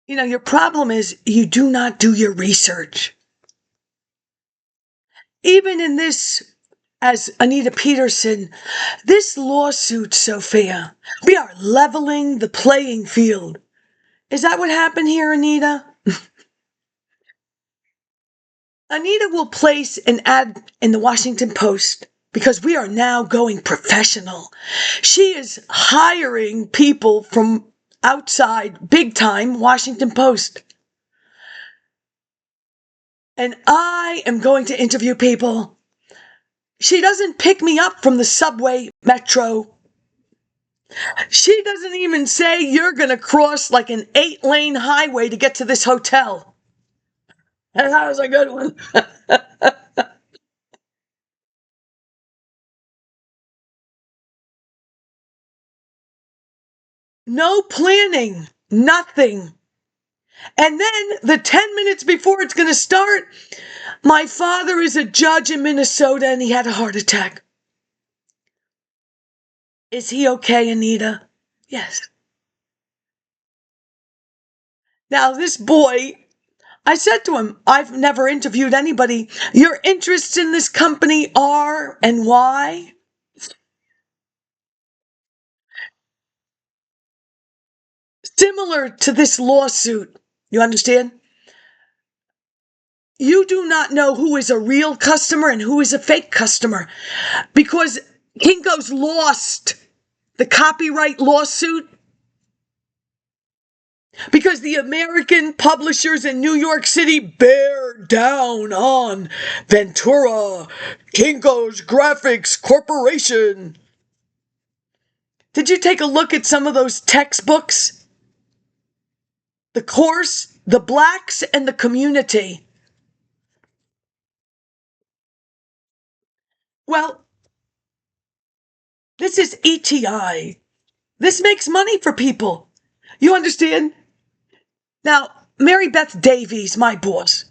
Your problem is you do not do your research. Even in this, as Anita Peterson, this lawsuit, Sophia, we are leveling the playing field. Is that what happened here, Anita? Anita will place an ad in the Washington Post because we are now going professional. She is hiring people from outside, big time, Washington Post. And I am going to interview people. She doesn't pick me up from the subway, metro. She doesn't even say you're going to cross like an 8-lane highway to get to this hotel. And that was a good one. No planning, nothing. And then the 10 minutes before it's going to start, my father is a judge in Minnesota and he had a heart attack. Is he okay, Anita? Yes. Now, this boy, I said to him, I've never interviewed anybody. Your interests in this company are and why? Similar to this lawsuit. You understand? You do not know who is a real customer and who is a fake customer because Kinko's lost the copyright lawsuit because the American publishers in New York City bear down on Ventura, Kinko's Graphics Corporation. Did you take a look at some of those textbooks? The course, the blacks and the community. Well, this is ETI. This makes money for people. You understand? Now, Mary Beth Davies, my boss.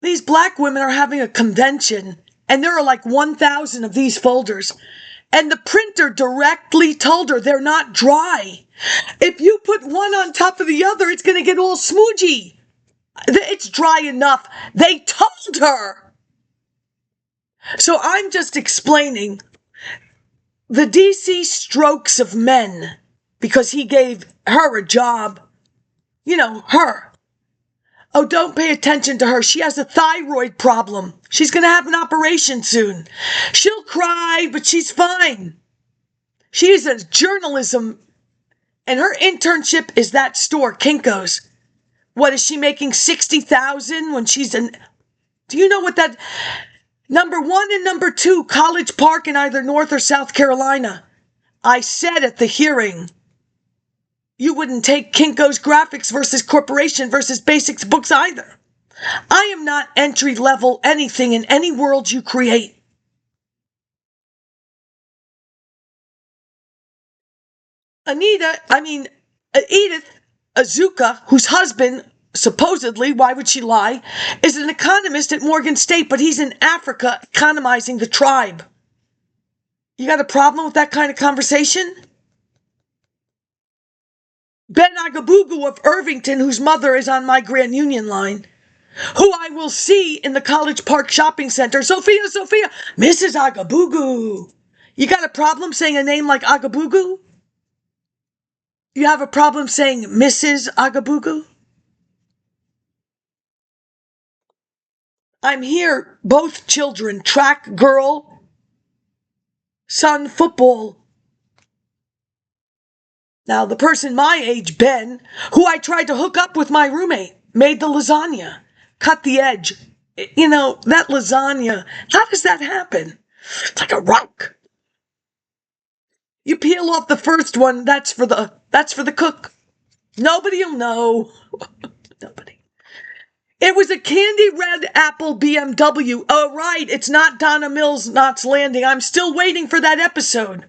These black women are having a convention, and there are like 1,000 of these folders. And the printer directly told her they're not dry. If you put one on top of the other, it's going to get all smoochy. It's dry enough. They told her. So I'm just explaining the DC strokes of men because he gave her a job. Her. Oh, don't pay attention to her. She has a thyroid problem. She's going to have an operation soon. She'll cry, but she's fine. She is a journalism, and her internship is that store, Kinko's. What is she making? $60,000 when she's in? Do you know what that? Number 1 and number 2, College Park in either North or South Carolina. I said at the hearing, you wouldn't take Kinko's Graphics versus Corporation versus Basics books either. I am not entry level anything in any world you create. Edith Azuka, whose husband, supposedly, why would she lie, is an economist at Morgan State, but he's in Africa economizing the tribe. You got a problem with that kind of conversation? Ben Agabugu of Irvington, whose mother is on my Grand Union line, who I will see in the College Park Shopping Center. Sophia, Mrs. Agabugu. You got a problem saying a name like Agabugu? You have a problem saying Mrs. Agabugu? I'm here, both children, track girl, son, football. Now, the person my age, Ben, who I tried to hook up with my roommate, made the lasagna, cut the edge. That lasagna, how does that happen? It's like a rock. You peel off the first one, that's for the cook. Nobody'll know. Nobody. It was a candy red apple BMW. Oh, right, it's not Donna Mills' Knots Landing. I'm still waiting for that episode.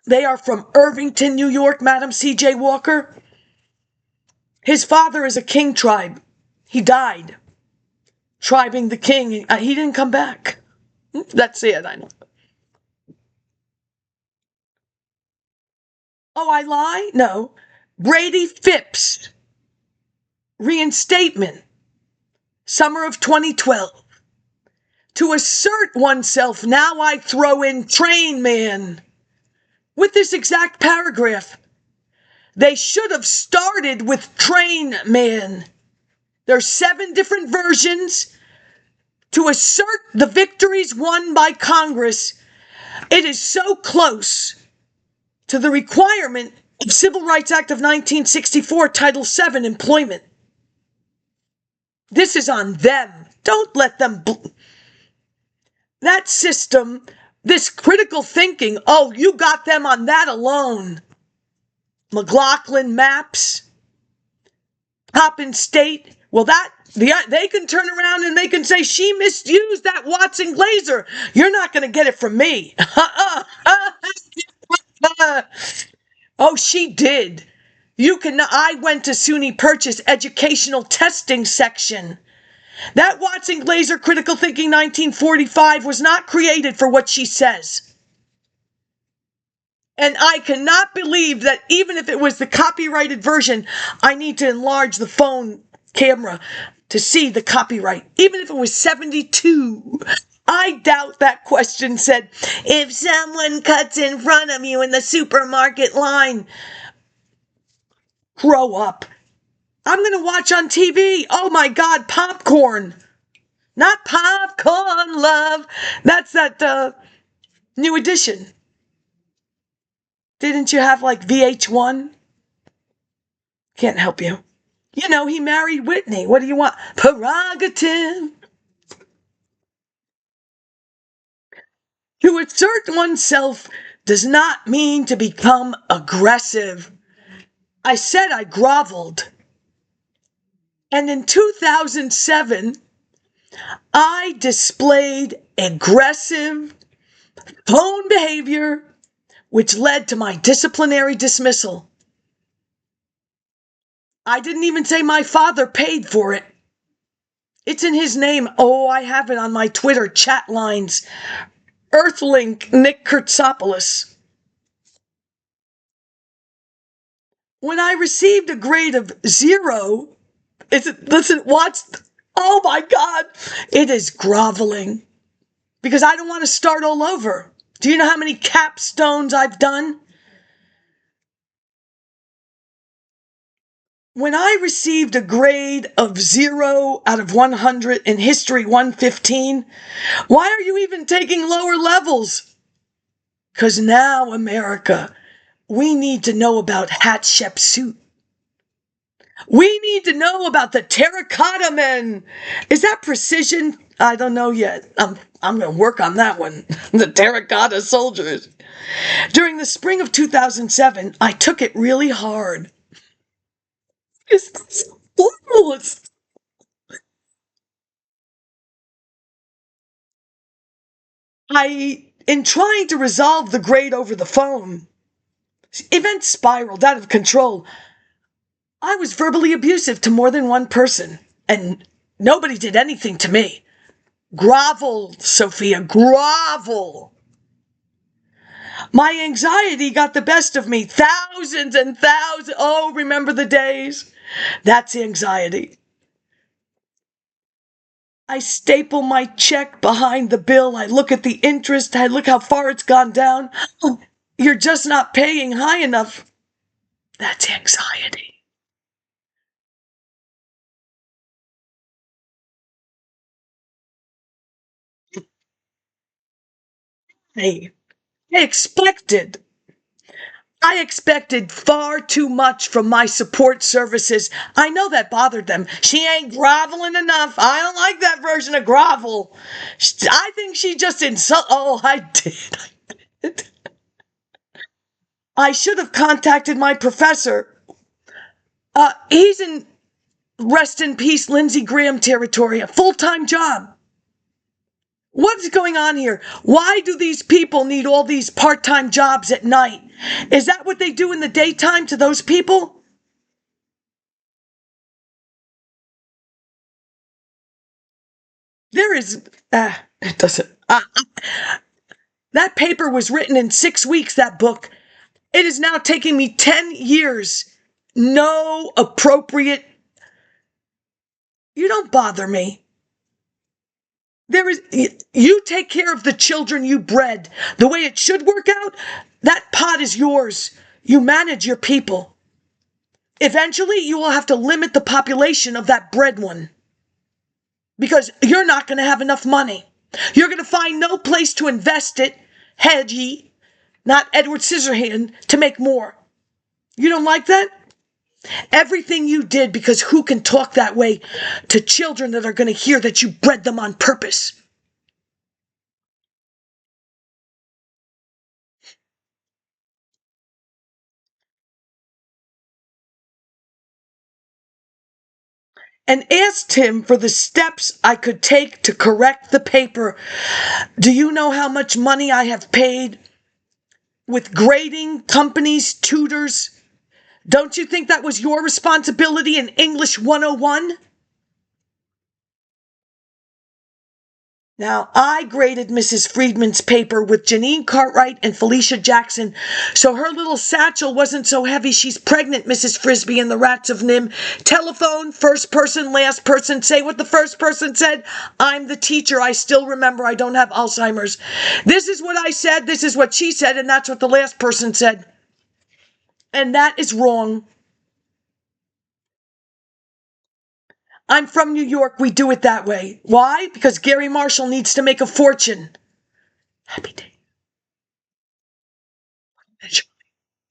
They are from Irvington, New York, Madam C.J. Walker. His father is a king tribe. He died. Tribing the king. He didn't come back. That's it, I know. Oh, I lie? No. Brady Phipps. Reinstatement. Summer of 2012. To assert oneself, now I throw in train man. With this exact paragraph. They should have started with train man. There's 7 different versions. To assert the victories won by Congress, it is so close to the requirement of Civil Rights Act of 1964, Title VII, employment. This is on them. Don't let them... that system, this critical thinking, oh, you got them on that alone. McLaughlin maps, Coppin State, well, they can turn around and they can say she misused that Watson Glazer. You're not going to get it from me. Oh, she did. I went to SUNY Purchase educational testing section. That Watson Glazer critical thinking 1945 was not created for what she says. And I cannot believe that even if it was the copyrighted version, I need to enlarge the phone camera to see the copyright. Even if it was 72, I doubt that question said, if someone cuts in front of you in the supermarket line, grow up. I'm going to watch on TV. Oh my God, popcorn. Not popcorn, love. That's that new edition. Didn't you have like VH1? Can't help you. You know, he married Whitney. What do you want? Prerogative. To assert oneself does not mean to become aggressive. I said I groveled. And in 2007, I displayed aggressive phone behavior, which led to my disciplinary dismissal. I didn't even say my father paid for it. It's in his name. Oh, I have it on my Twitter chat lines. Earthlink Nick Kurtzopoulos. When I received a grade of 0, oh my God, it is groveling. Because I don't want to start all over. Do you know how many capstones I've done? When I received a grade of 0 out of 100 in History 115, why are you even taking lower levels? Because now, America, we need to know about Hatshepsut. We need to know about the terracotta men. Is that precision? I don't know yet. I'm going to work on that one. The terracotta soldiers. During the spring of 2007, I took it really hard. It's horrible. In trying to resolve the grade over the phone, events spiraled out of control. I was verbally abusive to more than one person, and nobody did anything to me. Grovel, Sophia, grovel. My anxiety got the best of me. Thousands and thousands. Oh, remember the days? That's anxiety. I staple my check behind the bill. I look at the interest. I look how far it's gone down. Oh, you're just not paying high enough. That's anxiety. Hey, I expected far too much from my support services. I know that bothered them. She ain't groveling enough. I don't like that version of grovel. I think she just Oh, I did. I should have contacted my professor. He's in rest in peace Lindsey Graham territory, a full-time job. What's going on here? Why do these people need all these part-time jobs at night? Is that what they do in the daytime to those people? There is, it doesn't, that paper was written in 6 weeks, that book. It is now taking me 10 years. No appropriate. You don't bother me. You take care of the children you bred. The way it should work out, that pot is yours. You manage your people. Eventually, you will have to limit the population of that bred one. Because you're not going to have enough money. You're going to find no place to invest it, Hedgie, not Edward Scissorhand, to make more. You don't like that? Everything you did, because who can talk that way to children that are going to hear that you bred them on purpose? And asked him for the steps I could take to correct the paper. Do you know how much money I have paid with grading companies, tutors? Don't you think that was your responsibility in English 101? Now, I graded Mrs. Friedman's paper with Janine Cartwright and Felicia Jackson, so her little satchel wasn't so heavy. She's pregnant, Mrs. Frisbee and the Rats of Nim. Telephone, first person, last person, say what the first person said. I'm the teacher. I still remember. I don't have Alzheimer's. This is what I said, this is what she said, and that's what the last person said. And that is wrong. I'm from New York. We do it that way. Why? Because Gary Marshall needs to make a fortune. Happy day.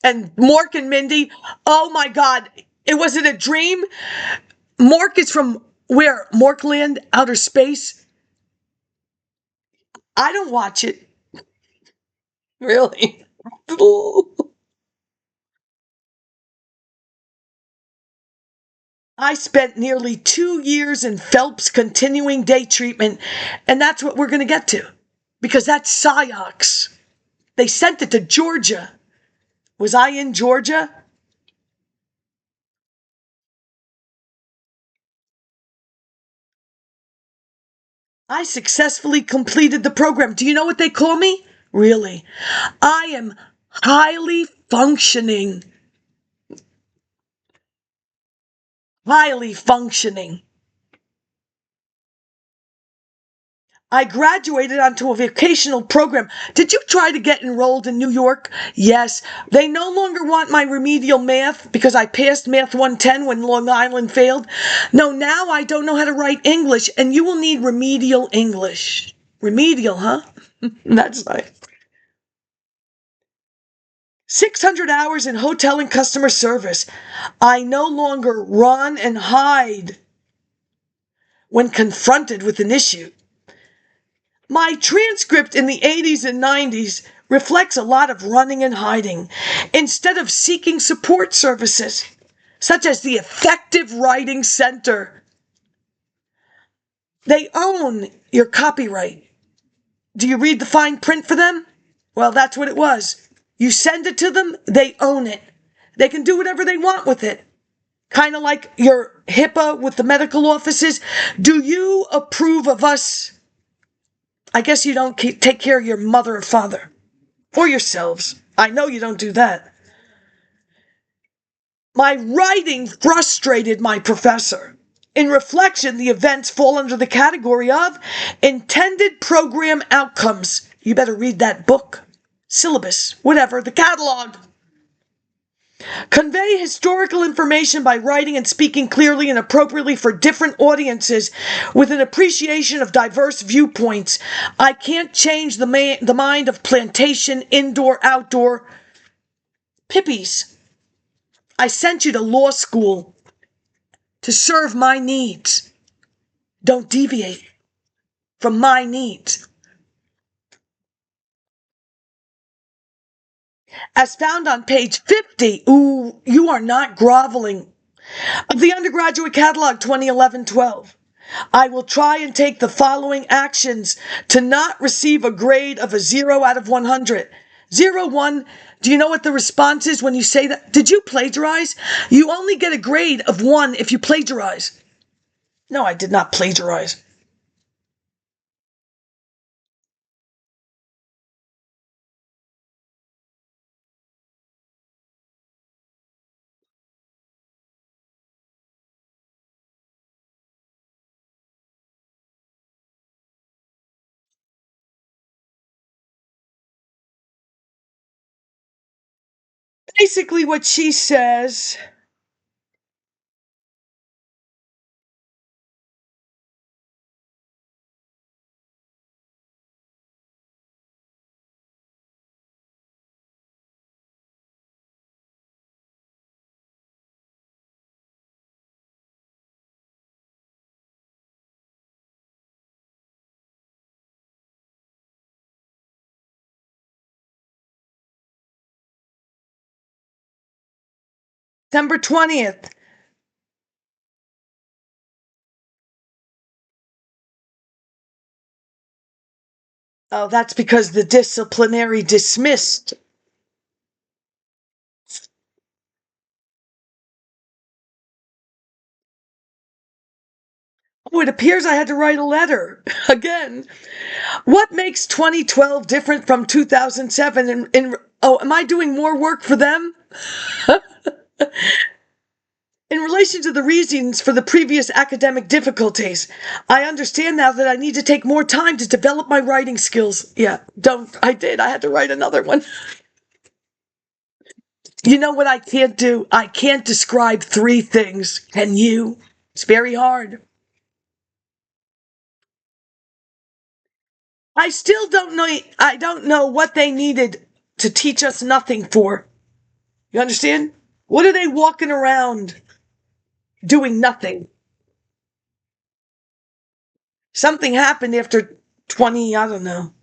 And Mork and Mindy, oh my God, it wasn't a dream. Mork is from where? Morkland, outer space? I don't watch it. Really? I spent nearly 2 years in Phelps continuing day treatment, and that's what we're going to get to. Because that's PsyOx. They sent it to Georgia. Was I in Georgia? I successfully completed the program. Do you know what they call me? Really? I am highly functioning. Highly functioning. I graduated onto a vocational program. Did you try to get enrolled in New York? Yes. They no longer want my remedial math because I passed Math 110 when Long Island failed. No, now I don't know how to write English, and you will need remedial English. Remedial, huh? That's nice. 600 hours in hotel and customer service. I no longer run and hide when confronted with an issue. My transcript in the 80s and 90s reflects a lot of running and hiding instead of seeking support services, such as the Effective Writing Center. They own your copyright. Do you read the fine print for them? Well, that's what it was. You send it to them, they own it. They can do whatever they want with it. Kind of like your HIPAA with the medical offices. Do you approve of us? I guess you don't take care of your mother or father. Or yourselves. I know you don't do that. My writing frustrated my professor. In reflection, the events fall under the category of intended program outcomes. You better read that book. Syllabus. Whatever. The catalog. Convey historical information by writing and speaking clearly and appropriately for different audiences with an appreciation of diverse viewpoints. I can't change the mind of plantation, indoor, outdoor. Pippies, I sent you to law school to serve my needs. Don't deviate from my needs. As found on page 50, ooh, you are not groveling, of the undergraduate catalog 2011-12. I will try and take the following actions to not receive a grade of a 0 out of 100. 0, 1, do you know what the response is when you say that? Did you plagiarize? You only get a grade of 1 if you plagiarize. No, I did not plagiarize. Basically, what she says. September 20th. Oh, that's because the disciplinary dismissed. Oh, it appears I had to write a letter. Again. What makes 2012 different from 2007? Oh, am I doing more work for them? In relation to the reasons for the previous academic difficulties, I understand now that I need to take more time to develop my writing skills. Yeah, I had to write another one. You know what I can't do? I can't describe 3 things. Can you? It's very hard. I still don't know what they needed to teach us nothing for. You understand? What are they walking around doing nothing? Something happened after 20, I don't know.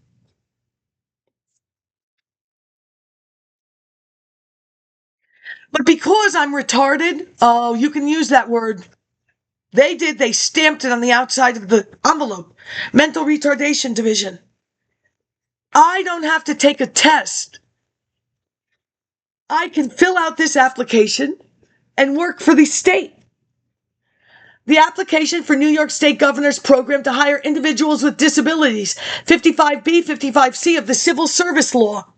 But because I'm retarded, oh, you can use that word. They stamped it on the outside of the envelope. Mental retardation division. I don't have to take a test. I can fill out this application and work for the state. The application for New York State Governor's program to hire individuals with disabilities, 55B, 55C of the Civil Service Law.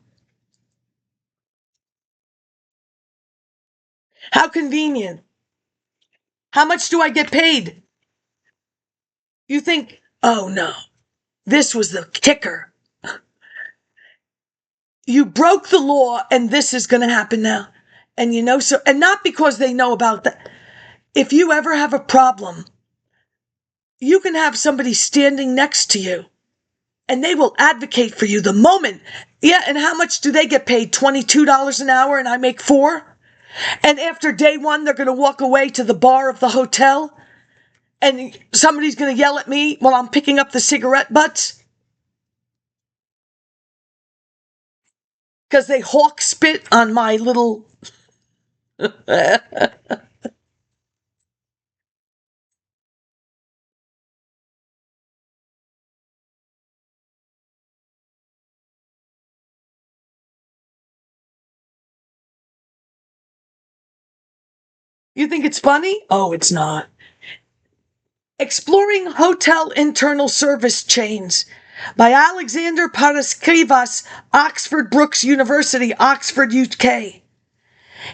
How convenient. How much do I get paid? You think, oh no, this was the kicker. You broke the law and this is going to happen now. And and not because they know about that. If you ever have a problem, you can have somebody standing next to you and they will advocate for you the moment. Yeah, and how much do they get paid? $22 an hour and I make $4? And after day 1, they're going to walk away to the bar of the hotel and somebody's going to yell at me while I'm picking up the cigarette butts because they hawk spit on my little... You think it's funny? Oh, it's not. Exploring Hotel Internal Service Chains by Alexander Paraskevas, Oxford Brookes University, Oxford, UK.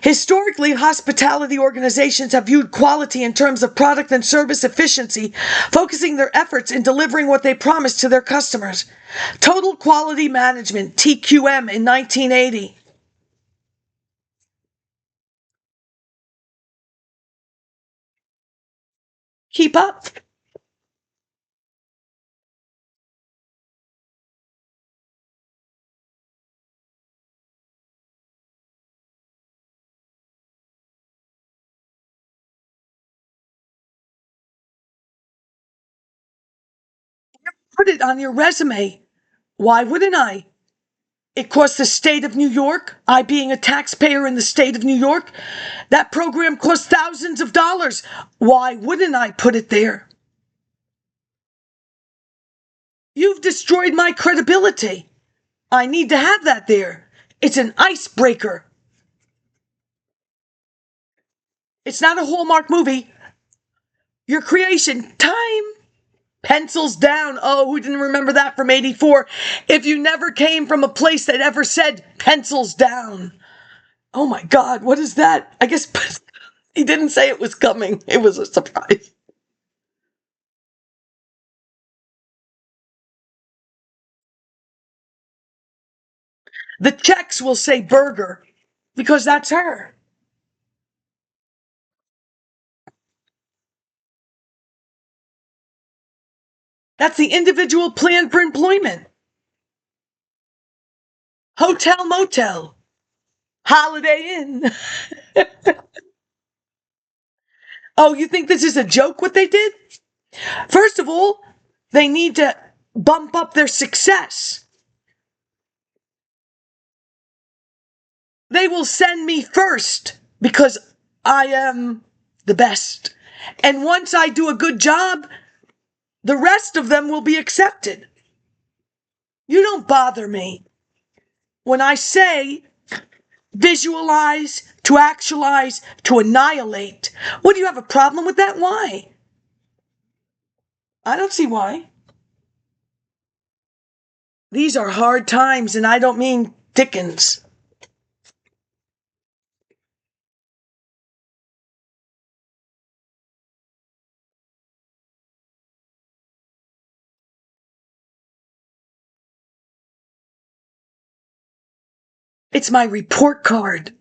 Historically, hospitality organizations have viewed quality in terms of product and service efficiency, focusing their efforts in delivering what they promise to their customers. Total Quality Management, TQM, in 1980. Keep up. Put it on your resume. Why wouldn't I? It costs the state of New York, I being a taxpayer in the state of New York, that program costs thousands of dollars. Why wouldn't I put it there? You've destroyed my credibility. I need to have that there. It's an icebreaker. It's not a Hallmark movie. Your creation, time. Pencils down. Oh, who didn't remember that from 84? If you never came from a place that ever said pencils down. Oh my God, what is that? I guess he didn't say it was coming. It was a surprise. The checks will say burger. because that's her. That's the individual plan for employment. Hotel, motel, Holiday Inn. Oh, you think this is a joke what they did? First of all, they need to bump up their success. They will send me first because I am the best. And once I do a good job, the rest of them will be accepted. You don't bother me. When I say visualize, to actualize, to annihilate, what, do you have a problem with that? Why? I don't see why. These are hard times, and I don't mean Dickens. It's my report card.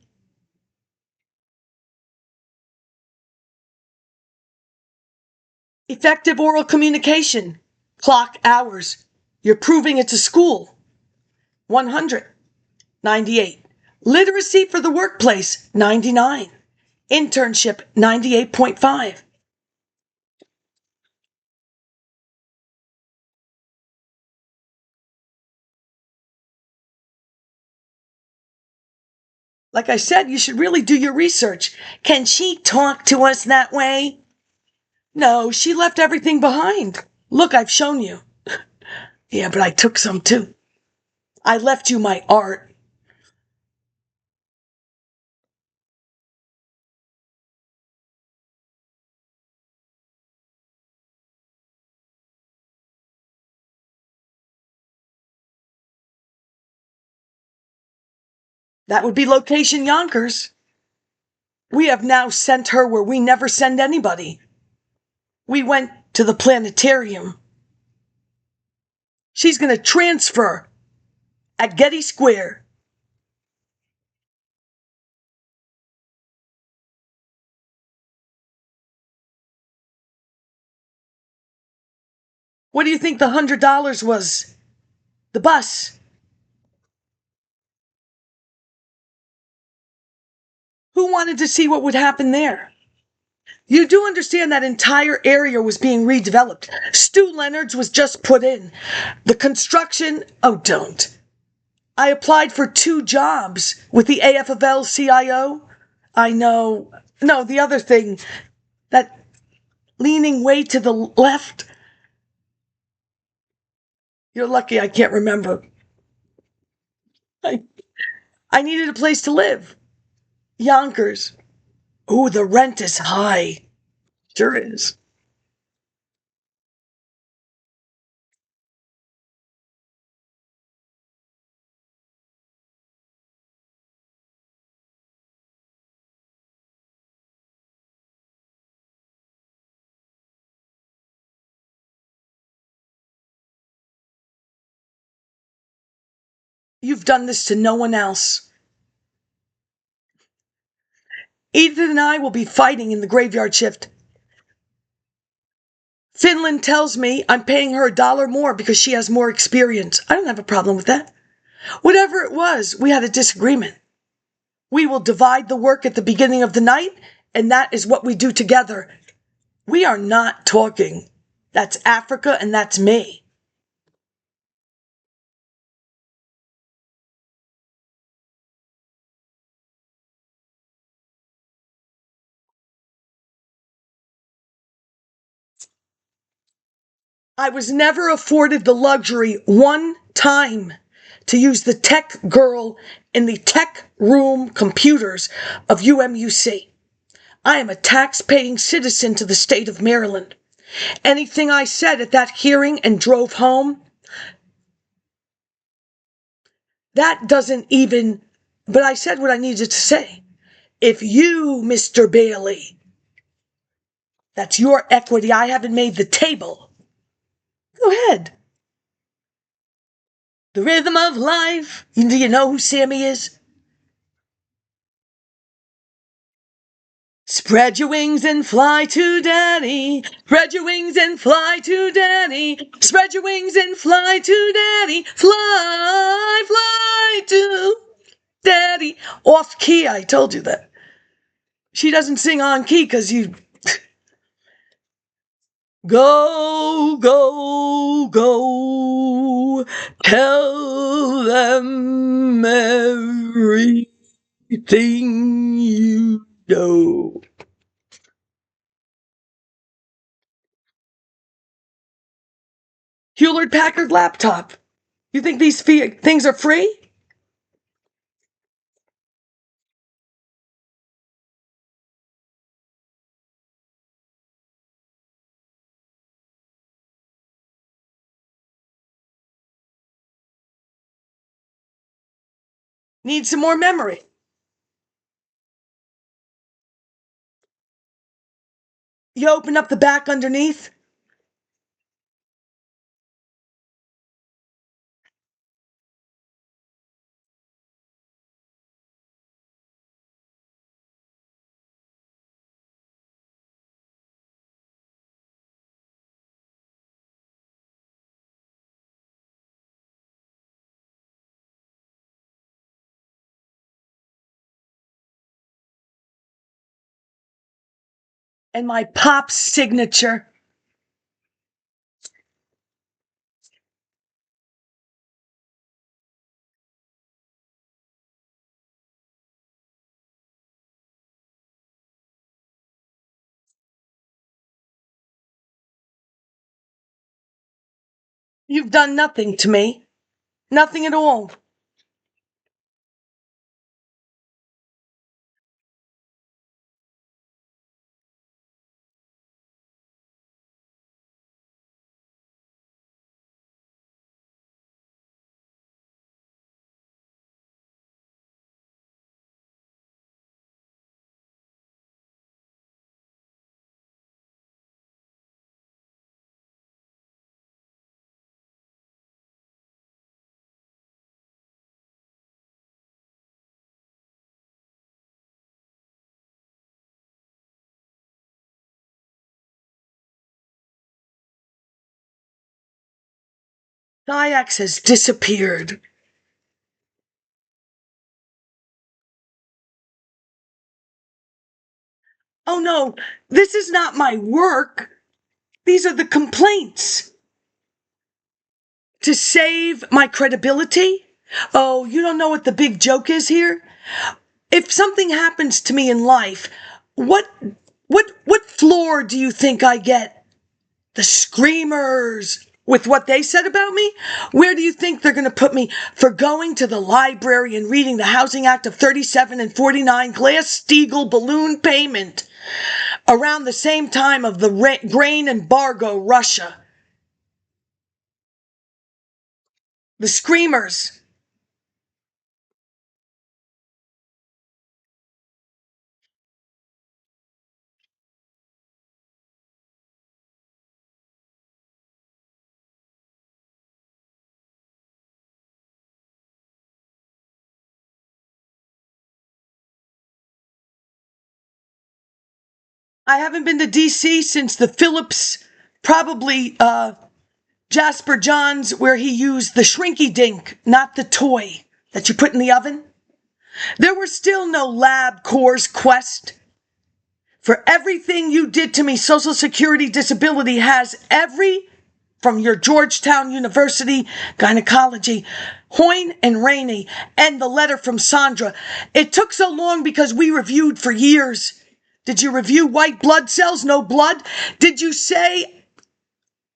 Effective oral communication. Clock hours. You're proving it's a school. 100. 98. Literacy for the workplace. 99. Internship. 98.5. Like I said, you should really do your research. Can she talk to us that way? No, she left everything behind. Look, I've shown you. Yeah, but I took some too. I left you my art. That would be location Yonkers. We have now sent her where we never send anybody. We went to the planetarium. She's going to transfer at Getty Square. What do you think the $100 was? The bus. Who wanted to see what would happen there? You do understand that entire area was being redeveloped. Stu Leonard's was just put in. The construction, oh, don't. I applied for 2 jobs with the AFL-CIO. I know. No, the other thing, that leaning way to the left. You're lucky I can't remember. I needed a place to live. Yonkers. Ooh, the rent is high. Sure is. You've done this to no one else. Edith and I will be fighting in the graveyard shift. Finland tells me I'm paying her $1 more because she has more experience. I don't have a problem with that. Whatever it was, we had a disagreement. We will divide the work at the beginning of the night, and that is what we do together. We are not talking. That's Africa, and that's me. I was never afforded the luxury one time to use the tech girl in the tech room computers of UMUC. I am a tax-paying citizen to the state of Maryland. Anything I said at that hearing and drove home, that doesn't even, but I said what I needed to say. If you, Mr. Bailey, that's your equity, I haven't made the table. Go ahead. The rhythm of life. Do you know who Sammy is? Spread your wings and fly to daddy. Spread your wings and fly to daddy. Spread your wings and fly to daddy. Fly, fly to daddy. Off key, I told you that. She doesn't sing on key because you... Go, go, go. Tell them everything you know. Hewlett-Packard laptop. You think these things are free? Need some more memory. You open up the back underneath. And my pop's signature. You've done nothing to me. Nothing at all. Diax has disappeared. Oh no, this is not my work. These are the complaints. To save my credibility? Oh, you don't know what the big joke is here? If something happens to me in life, what floor do you think I get? The screamers with what they said about me? Where do you think they're going to put me for going to the library and reading the Housing Act of 37 and 49 Glass-Steagall balloon payment around the same time of the grain embargo, Russia? The screamers. I haven't been to D.C. since the Phillips, probably Jasper Johns, where he used the shrinky dink, not the toy that you put in the oven. There were still no LabCorp's Quest. For everything you did to me, Social Security disability has from your Georgetown University gynecology, Hoyne and Rainey, and the letter from Sandra. It took so long because we reviewed for years. Did you review white blood cells, no blood? Did you say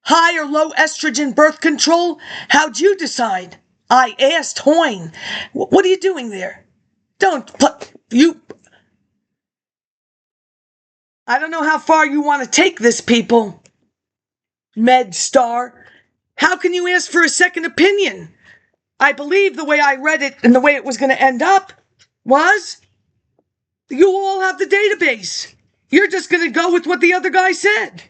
high or low estrogen birth control? How'd you decide? I asked Hoyne. What are you doing there? I don't know how far you want to take this, people. MedStar. How can you ask for a second opinion? I believe the way I read it and the way it was going to end up was you all have the database. You're just going to go with what the other guy said.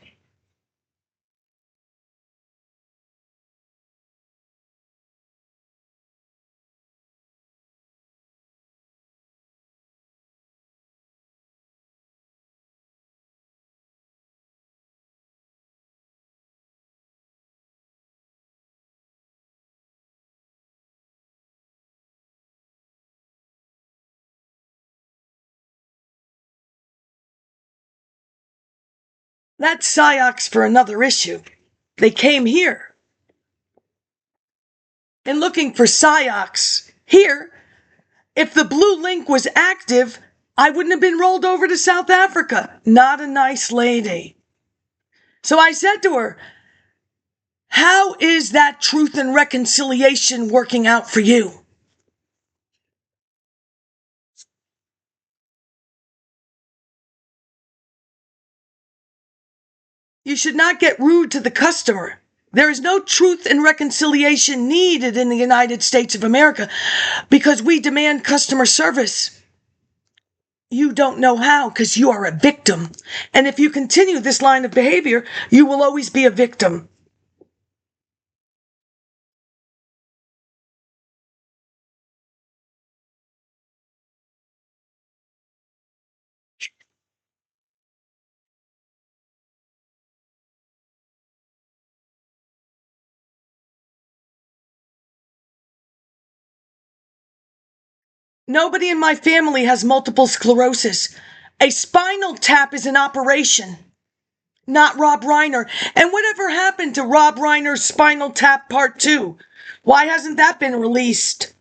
That's psyops for another issue. They came here. And looking for psyops here, if the blue link was active, I wouldn't have been rolled over to South Africa. Not a nice lady. So I said to her, how is that truth and reconciliation working out for you? You should not get rude to the customer. There is no truth and reconciliation needed in the United States of America because we demand customer service. You don't know how because you are a victim. And if you continue this line of behavior, you will always be a victim. Nobody in my family has multiple sclerosis. A spinal tap is an operation, not Rob Reiner. And whatever happened to Rob Reiner's Spinal Tap Part 2? Why hasn't that been released?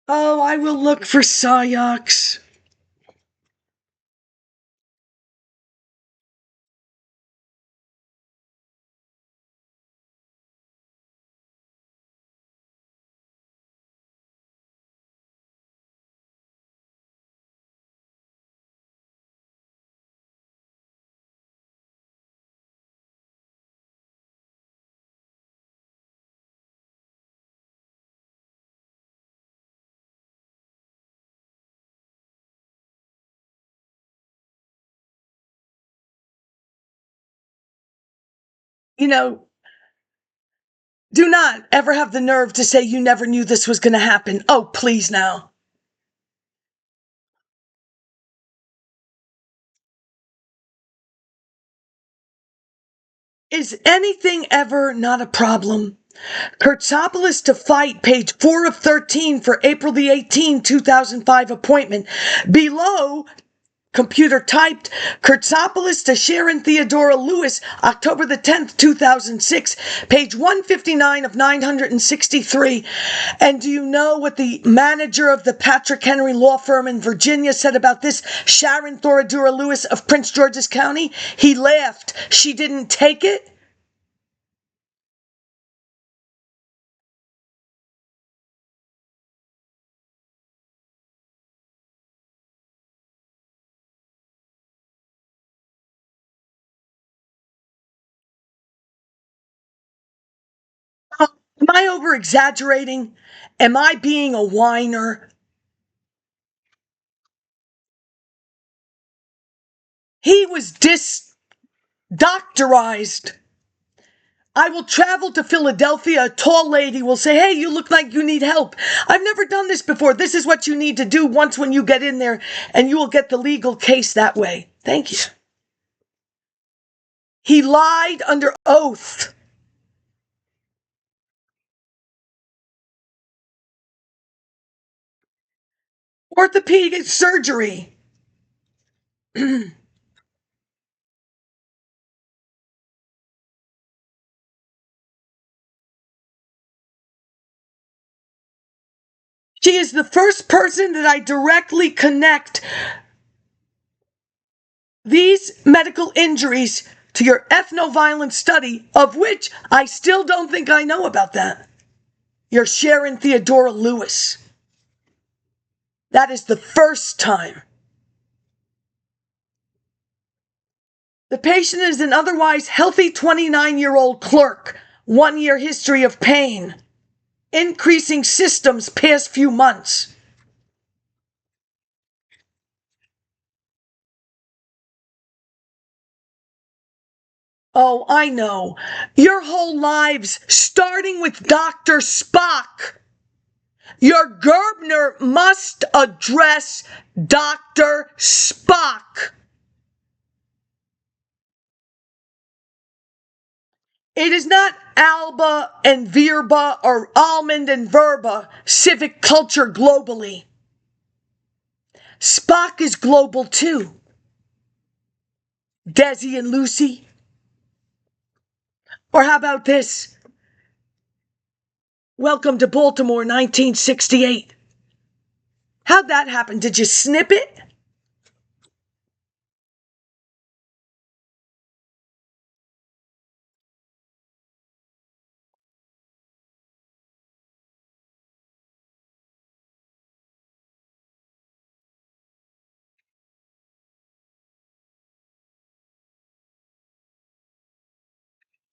Oh, I will look for psyops. You know, do not ever have the nerve to say you never knew this was going to happen. Oh, please now. Is anything ever not a problem? Kurtzopoulos to fight, page 4 of 13 for April the 18th, 2005 appointment. Below, computer typed, Kurtzopoulos to Sharon Theodora Lewis, October the 10th, 2006, page 159 of 963. And do you know what the manager of the Patrick Henry law firm in Virginia said about this Sharon Theodora Lewis of Prince George's County? He laughed. She didn't take it? Am I over exaggerating? Am I being a whiner? He was doctorized. I will travel to Philadelphia. A tall lady will say, hey, you look like you need help. I've never done this before. This is what you need to do once when you get in there, and you will get the legal case that way. Thank you. He lied under oath. Orthopedic surgery. She is the first person that I directly connect these medical injuries to your ethnoviolence study, of which I still don't think I know about that. You're Sharon Theodora Lewis. That is the first time. The patient is an otherwise healthy 29-year-old clerk. 1-year history of pain. Increasing symptoms past few months. Oh, I know. Your whole lives, starting with Dr. Spock, Your Gerbner must address Dr. Spock. It is not Alba and Verba or Almond and Verba civic culture globally. Spock is global too. Desi and Lucy. Or how about this? Welcome to Baltimore, 1968. How'd that happen? Did you snip it?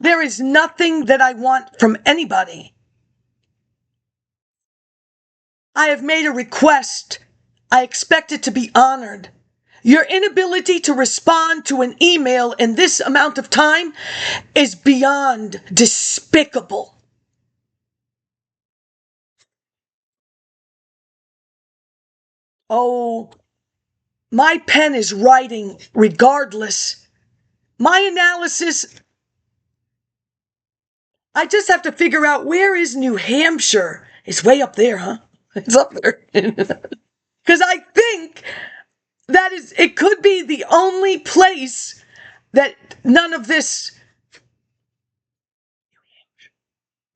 There is nothing that I want from anybody. I have made a request. I expect it to be honored. Your inability to respond to an email in this amount of time is beyond despicable. Oh, my pen is writing regardless. My analysis, I just have to figure out where is New Hampshire. It's way up there, huh? It's up there. Because I think that it could be the only place that none of this,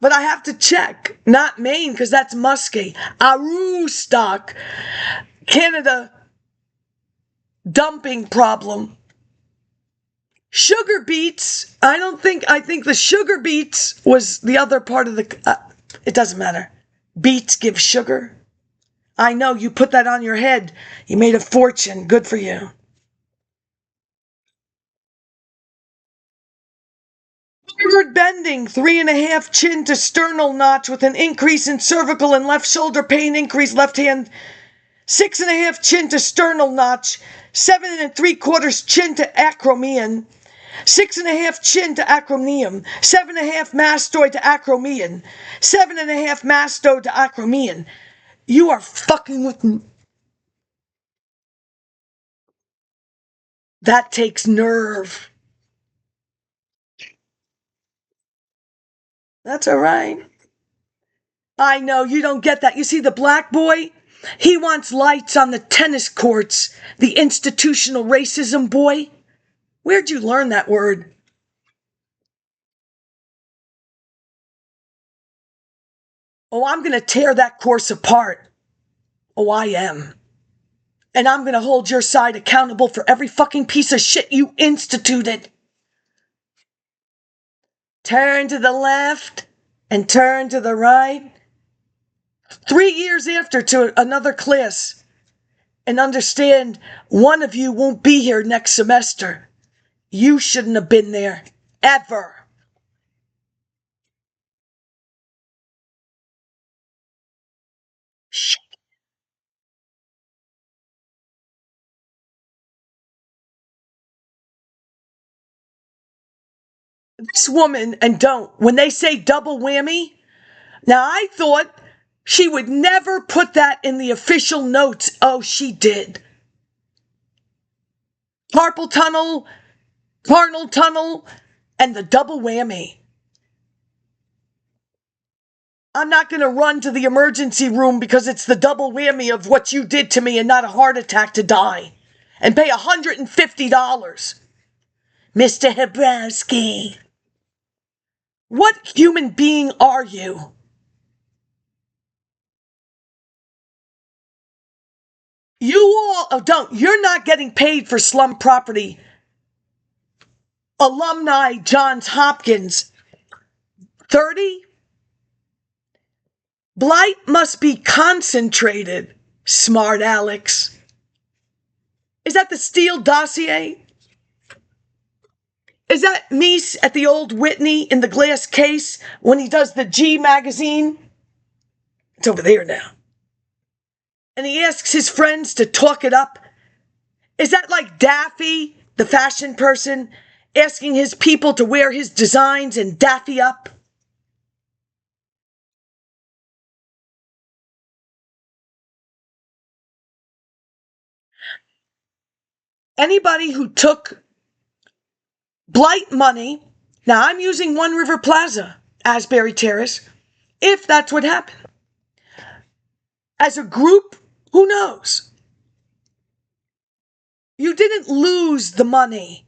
but I have to check. Not Maine, because that's musky. Aroostook, Canada, dumping problem. Sugar beets, I think the sugar beets was the other part of the, it doesn't matter. Beets give sugar. I know, you put that on your head. You made a fortune. Good for you. Forward bending, 3.5 chin to sternal notch with an increase in cervical and left shoulder pain, increase left hand, 6.5 chin to sternal notch, 7.75 chin to acromion, 6.5 chin to acromion, 7.5 mastoid to acromion, 7.5 mastoid to acromion. You are fucking with me. That takes nerve. That's all right. I know, you don't get that. You see, the black boy, he wants lights on the tennis courts. The institutional racism boy. Where'd you learn that word? Oh, I'm going to tear that course apart. Oh, I am. And I'm going to hold your side accountable for every fucking piece of shit you instituted. Turn to the left and turn to the right. 3 years after to another class. And understand, one of you won't be here next semester. You shouldn't have been there. Ever. Shit. This woman, and when they say double whammy, now I thought she would never put that in the official notes. Oh, she did. Carpal tunnel, carnal tunnel, and the double whammy. I'm not going to run to the emergency room because it's the double whammy of what you did to me and not a heart attack to die. And pay $150. Mr. Hebrowski. What human being are you? You're not getting paid for slum property. Alumni Johns Hopkins. 30? Blight must be concentrated, smart Alex. Is that the Steele dossier? Is that Meese at the old Whitney in the glass case when he does the G magazine? It's over there now. And he asks his friends to talk it up. Is that like Daffy, the fashion person, asking his people to wear his designs and Daffy up? Anybody who took blight money, now I'm using One River Plaza, Asbury Terrace, if that's what happened. As a group, who knows? You didn't lose the money.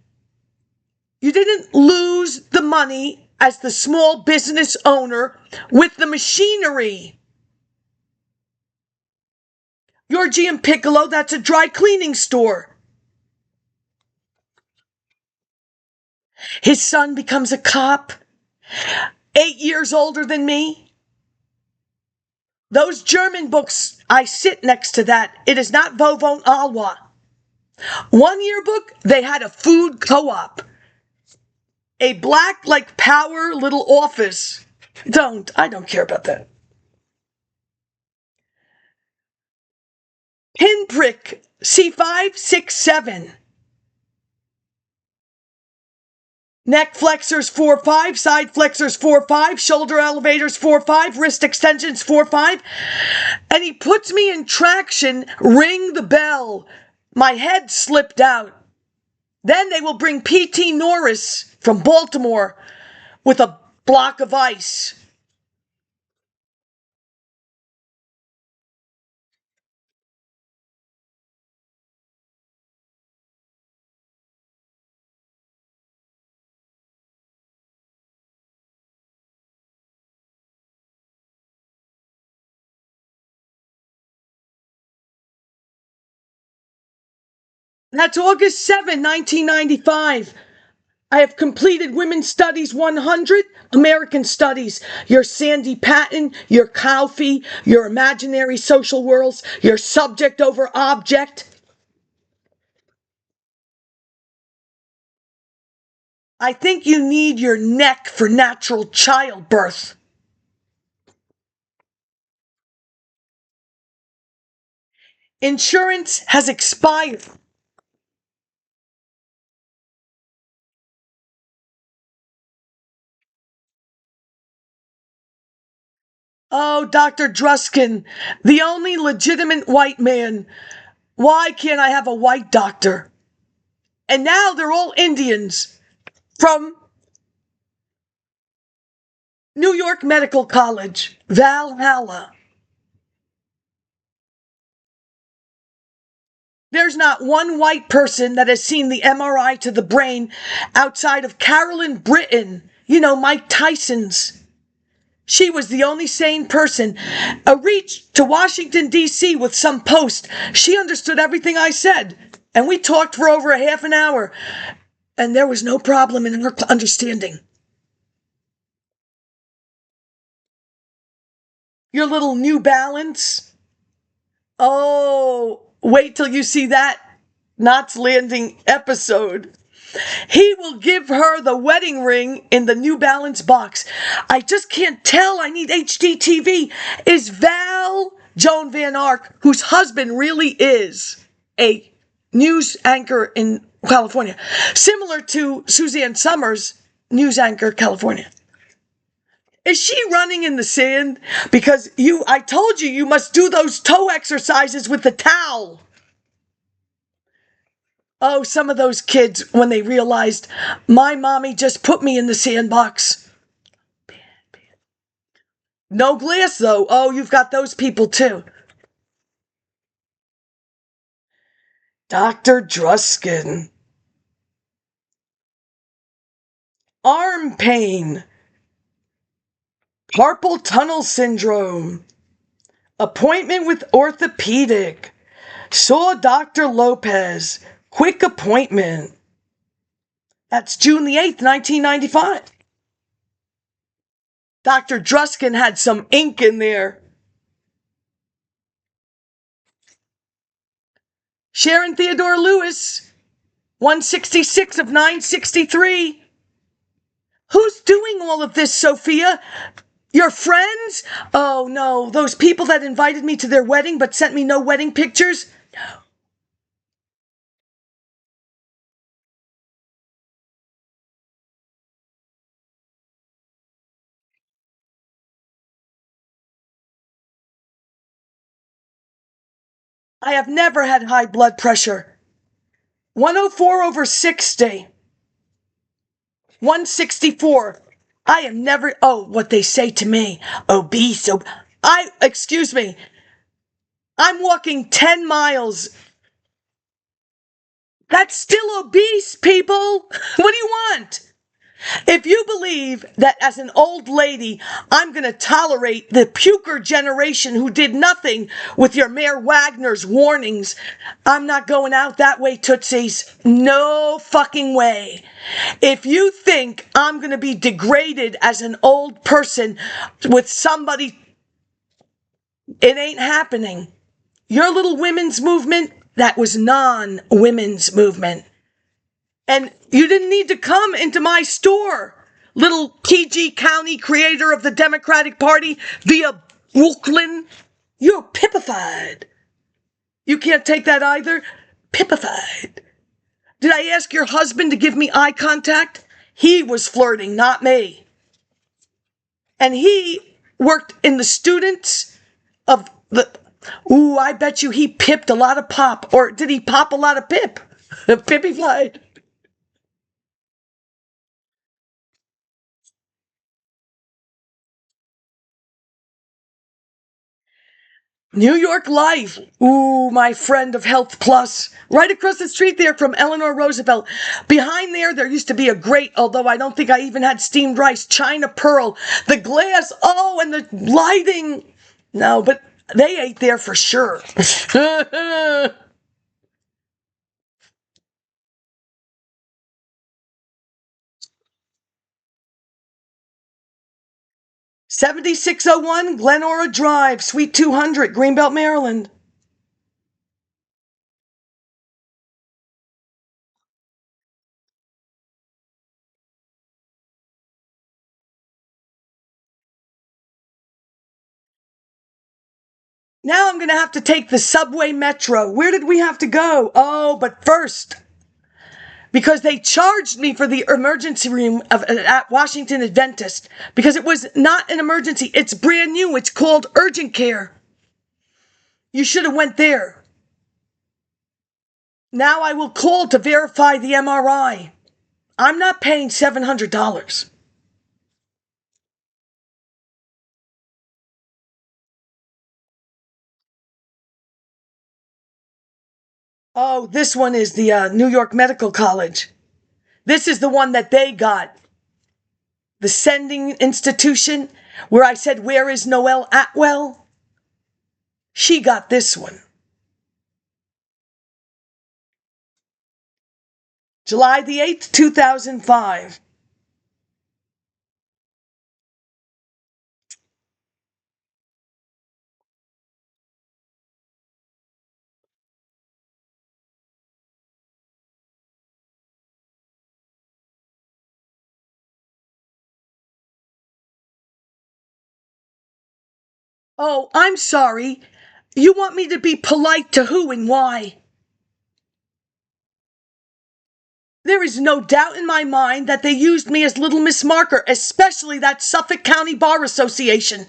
You didn't lose the money as the small business owner with the machinery. Your GM Piccolo, that's a dry cleaning store. His son becomes a cop, 8 years older than me. Those German books, I sit next to that. It is not Vovon Alwa. One yearbook, they had a food co-op. A black, like, power little office. I don't care about that. Pinprick, C567. Neck flexors 4-5, side flexors 4-5, shoulder elevators 4-5, wrist extensions 4-5. And he puts me in traction, ring the bell. My head slipped out. Then they will bring P.T. Norris from Baltimore with a block of ice. That's August 7, 1995. I have completed Women's Studies 100, American Studies, your Sandy Patton, your Calfee, your Imaginary Social Worlds, your Subject over Object. I think you need your neck for natural childbirth. Insurance has expired. Oh, Dr. Druskin, the only legitimate white man. Why can't I have a white doctor? And now they're all Indians from New York Medical College, Valhalla. There's not one white person that has seen the MRI to the brain outside of Carolyn Britton, Mike Tyson's. She was the only sane person. A reach to Washington, D.C. with some post. She understood everything I said. And we talked for over a half an hour. And there was no problem in her understanding. Your little New Balance. Oh, wait till you see that Knots Landing episode. He will give her the wedding ring in the New Balance box. I just can't tell. I need HDTV. Is Val Joan Van Ark, whose husband really is a news anchor in California, similar to Suzanne Summers, news anchor, California. Is she running in the sand? Because I told you must do those toe exercises with the towel. Oh, some of those kids, when they realized my mommy just put me in the sandbox. No glass, though. Oh, you've got those people, too. Dr. Druskin. Arm pain. Carpal tunnel syndrome. Appointment with orthopedic. Saw Dr. Lopez. Quick appointment. That's June the 8th, 1995. Dr. Druskin had some ink in there. Sharon Theodore Lewis, 166 of 963. Who's doing all of this, Sophia? Your friends? Oh, no, those people that invited me to their wedding but sent me no wedding pictures? No. I have never had high blood pressure. 104 over 60. 164. I am never, what they say to me, obese. Excuse me, I'm walking 10 miles. That's still obese, people. What do you want? If you believe that as an old lady, I'm going to tolerate the puker generation who did nothing with your Mayor Wagner's warnings, I'm not going out that way, Tootsies. No fucking way. If you think I'm going to be degraded as an old person with somebody, it ain't happening. Your little women's movement, that was non-women's movement. And you didn't need to come into my store, little PG County creator of the Democratic Party via Brooklyn. You're pipified. You can't take that either? Pipified. Did I ask your husband to give me eye contact? He was flirting, not me. And he worked in the students of the... Ooh, I bet you he pipped a lot of pop. Or did he pop a lot of pip? Pipified. New York Life. Ooh, my friend of Health Plus. Right across the street there from Eleanor Roosevelt. Behind there used to be a great, although I don't think I even had steamed rice, China Pearl. The glass, and the lighting. No, but they ate there for sure. 7601 Glenora Drive, Suite 200, Greenbelt, Maryland. Now I'm going to have to take the subway metro. Where did we have to go? Oh, but first, because they charged me for the emergency room at Washington Adventist, because it was not an emergency. It's brand new. It's called urgent care. You should have went there. Now I will call to verify the MRI. I'm not paying $700. Oh, this one is the New York Medical College. This is the one that they got. The sending institution where I said, where is Noelle Atwell? She got this one. July the 8th, 2005. Oh, I'm sorry. You want me to be polite to who and why? There is no doubt in my mind that they used me as Little Miss Marker, especially that Suffolk County Bar Association.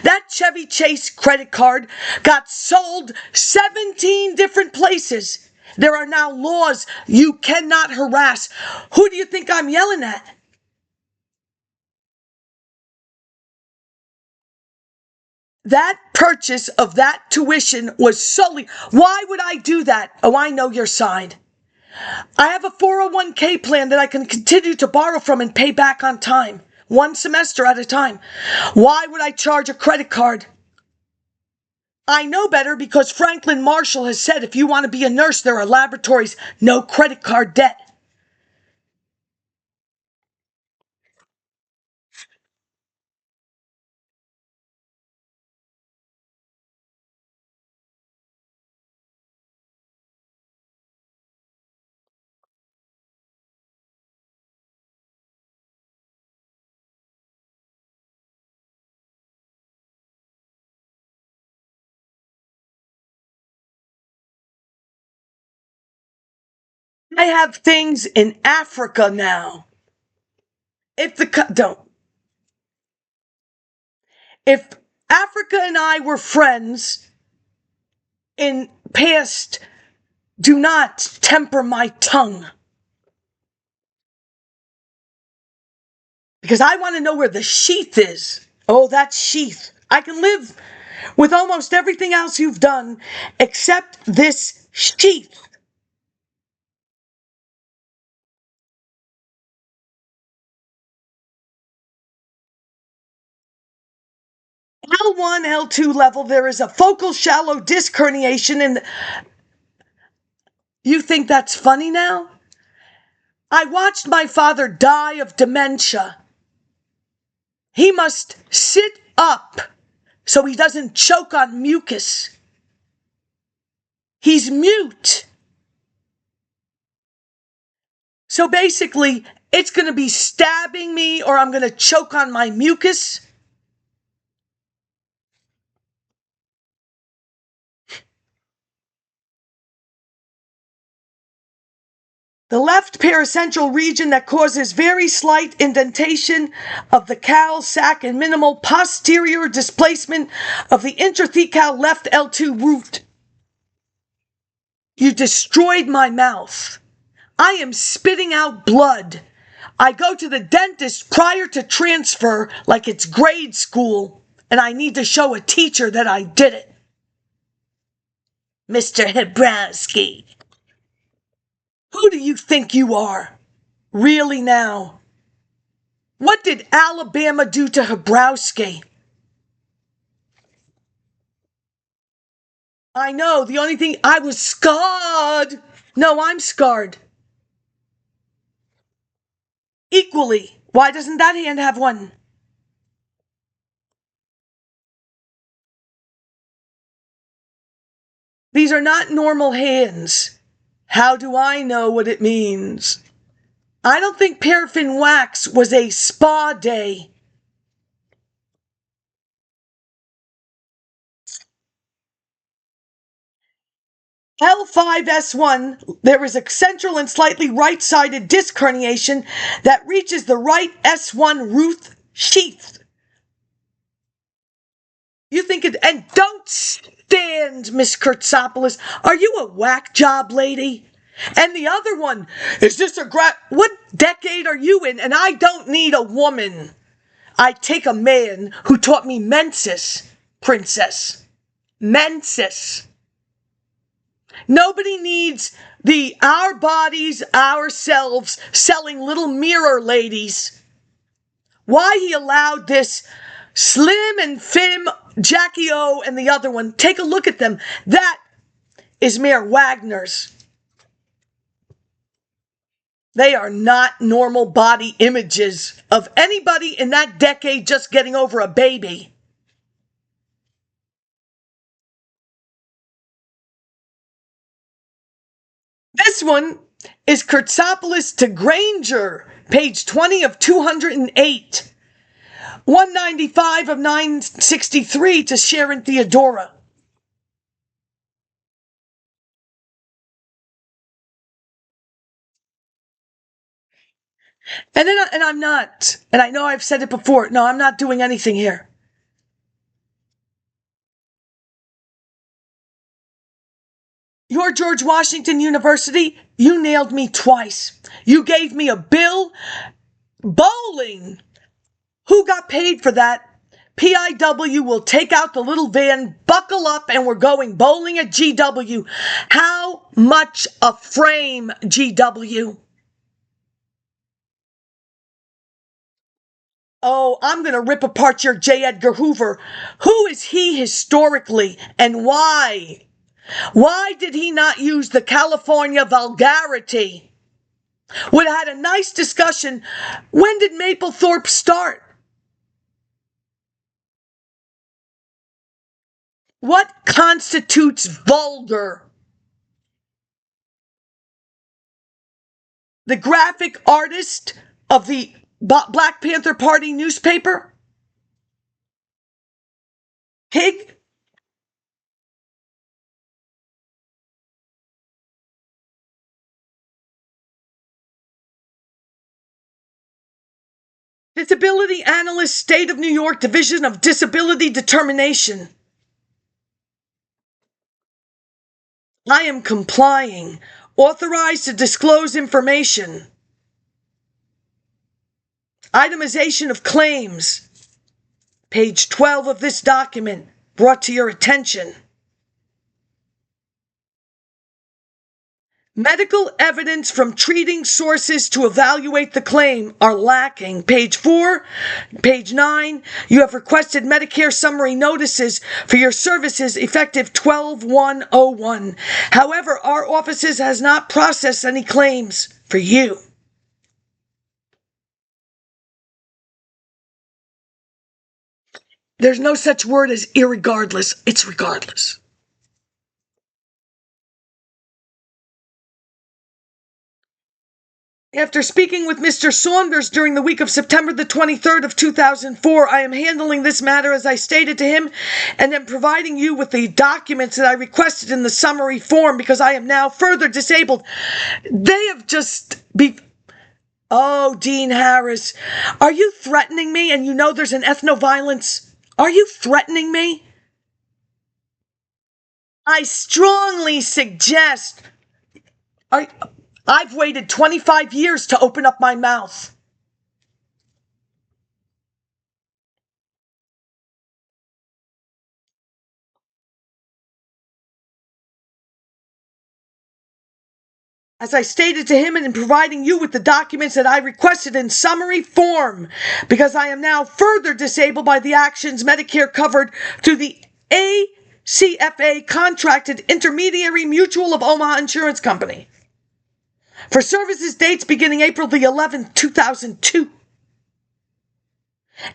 That Chevy Chase credit card got sold 17 different places. There are now laws you cannot harass. Who do you think I'm yelling at? That purchase of that tuition was solely... Why would I do that? Oh, I know your side. I have a 401k plan that I can continue to borrow from and pay back on time. One semester at a time. Why would I charge a credit card? I know better because Franklin Marshall has said if you want to be a nurse, there are laboratories, no credit card debt. I have things in Africa now. Don't. If Africa and I were friends in past Do not temper my tongue. Because I want to know where the sheath is. Oh, that sheath. I can live with almost everything else you've done except this sheath. L1, L2 level, there is a focal shallow disc herniation, and you think that's funny now? I watched my father die of dementia. He must sit up so he doesn't choke on mucus. He's mute. So basically, it's going to be stabbing me or I'm going to choke on my mucus. The left paracentral region that causes very slight indentation of the caul sac and minimal posterior displacement of the intrathecal left L2 root. You destroyed my mouth. I am spitting out blood. I go to the dentist prior to transfer like it's grade school, and I need to show a teacher that I did it. Mr. Hebrowski. Who do you think you are? Really now? What did Alabama do to Hebrowski? I know, the only thing, I was scarred. No, I'm scarred. Equally. Why doesn't that hand have one? These are not normal hands. How do I know what it means? I don't think paraffin wax was a spa day. L5S1, there is a central and slightly right-sided disc herniation that reaches the right S1 root sheath. You think it, and don't stand, Miss Kurtzopoulos. Are you a whack job lady? And the other one, is this a what decade are you in? And I don't need a woman. I take a man who taught me menses, princess. Menses. Nobody needs the our bodies, ourselves selling little mirror ladies. Why he allowed this Slim and Fim, Jackie O, and the other one, take a look at them. That is Mayor Wagner's. They are not normal body images of anybody in that decade just getting over a baby. This one is Kurtzopoulos to Granger, page 20 of 208. 195 of 963 to Sharon Theodora. And I'm not, and I know I've said it before, no, I'm not doing anything here. Your George Washington University, you nailed me twice. You gave me a bill. Bowling. Who got paid for that? PIW will take out the little van, buckle up, and we're going bowling at GW. How much a frame, GW? Oh, I'm going to rip apart your J. Edgar Hoover. Who is he historically, and why? Why did he not use the California vulgarity? We had a nice discussion. When did Mapplethorpe start? What constitutes vulgar? The graphic artist of the Black Panther Party newspaper? Pig? Disability Analyst, State of New York, Division of Disability Determination. I am complying. Authorized to disclose information. Itemization of claims. Page 12 of this document brought to your attention. Medical evidence from treating sources to evaluate the claim are lacking. Page 4, page 9, you have requested Medicare summary notices for your services effective 12/1/01. However, our offices has not processed any claims for you. There's no such word as irregardless. It's regardless. After speaking with Mr. Saunders during the week of September the 23rd of 2004, I am handling this matter as I stated to him and am providing you with the documents that I requested in the summary form because I am now further disabled. They have just Oh, Dean Harris, are you threatening me and you know there's an ethno-violence? Are you threatening me? I strongly suggest... I've waited 25 years to open up my mouth. As I stated to him and in providing you with the documents that I requested in summary form, because I am now further disabled by the actions Medicare covered through the ACFA contracted intermediary Mutual of Omaha Insurance Company for services dates beginning April the 11th, 2002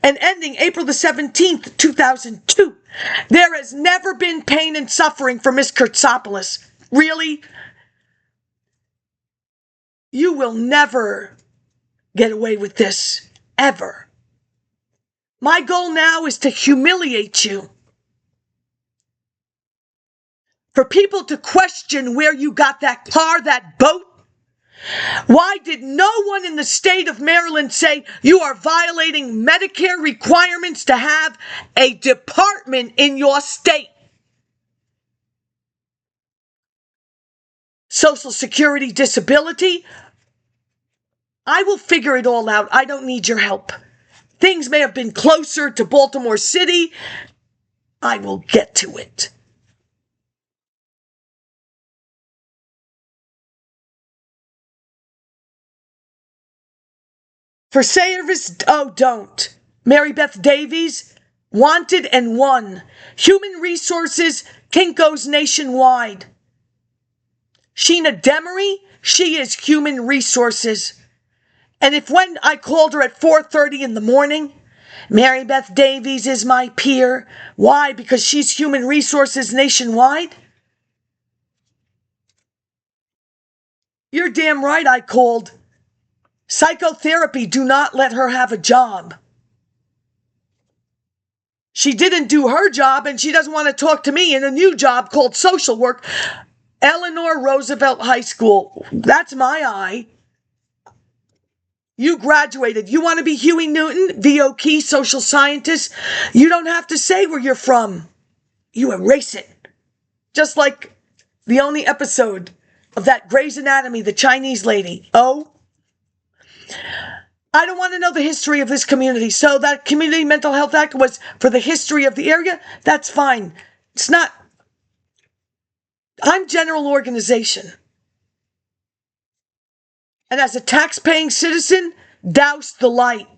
and ending April the 17th, 2002. There has never been pain and suffering for Miss Kurtzopoulos. Really? You will never get away with this, ever. My goal now is to humiliate you. For people to question where you got that car, that boat. Why did no one in the state of Maryland say you are violating Medicare requirements to have a department in your state? Social Security disability? I will figure it all out. I don't need your help. Things may have been closer to Baltimore City. I will get to it. For service, don't. Mary Beth Davies, wanted and won. Human Resources, Kinko's nationwide. Sheena Demery, she is Human Resources. And if when I called her at 4:30 in the morning, Mary Beth Davies is my peer. Why? Because she's Human Resources nationwide? You're damn right I called. Psychotherapy, do not let her have a job. She didn't do her job and she doesn't want to talk to me in a new job called social work. Eleanor Roosevelt High School. That's my eye. You graduated. You want to be Huey Newton, VOK, social scientist? You don't have to say where you're from. You erase it. Just like the only episode of that Grey's Anatomy, the Chinese lady. Oh, I don't want to know the history of this community. So that Community Mental Health Act was for the history of the area. That's fine. It's not. I'm general organization. And as a tax-paying citizen, douse the light.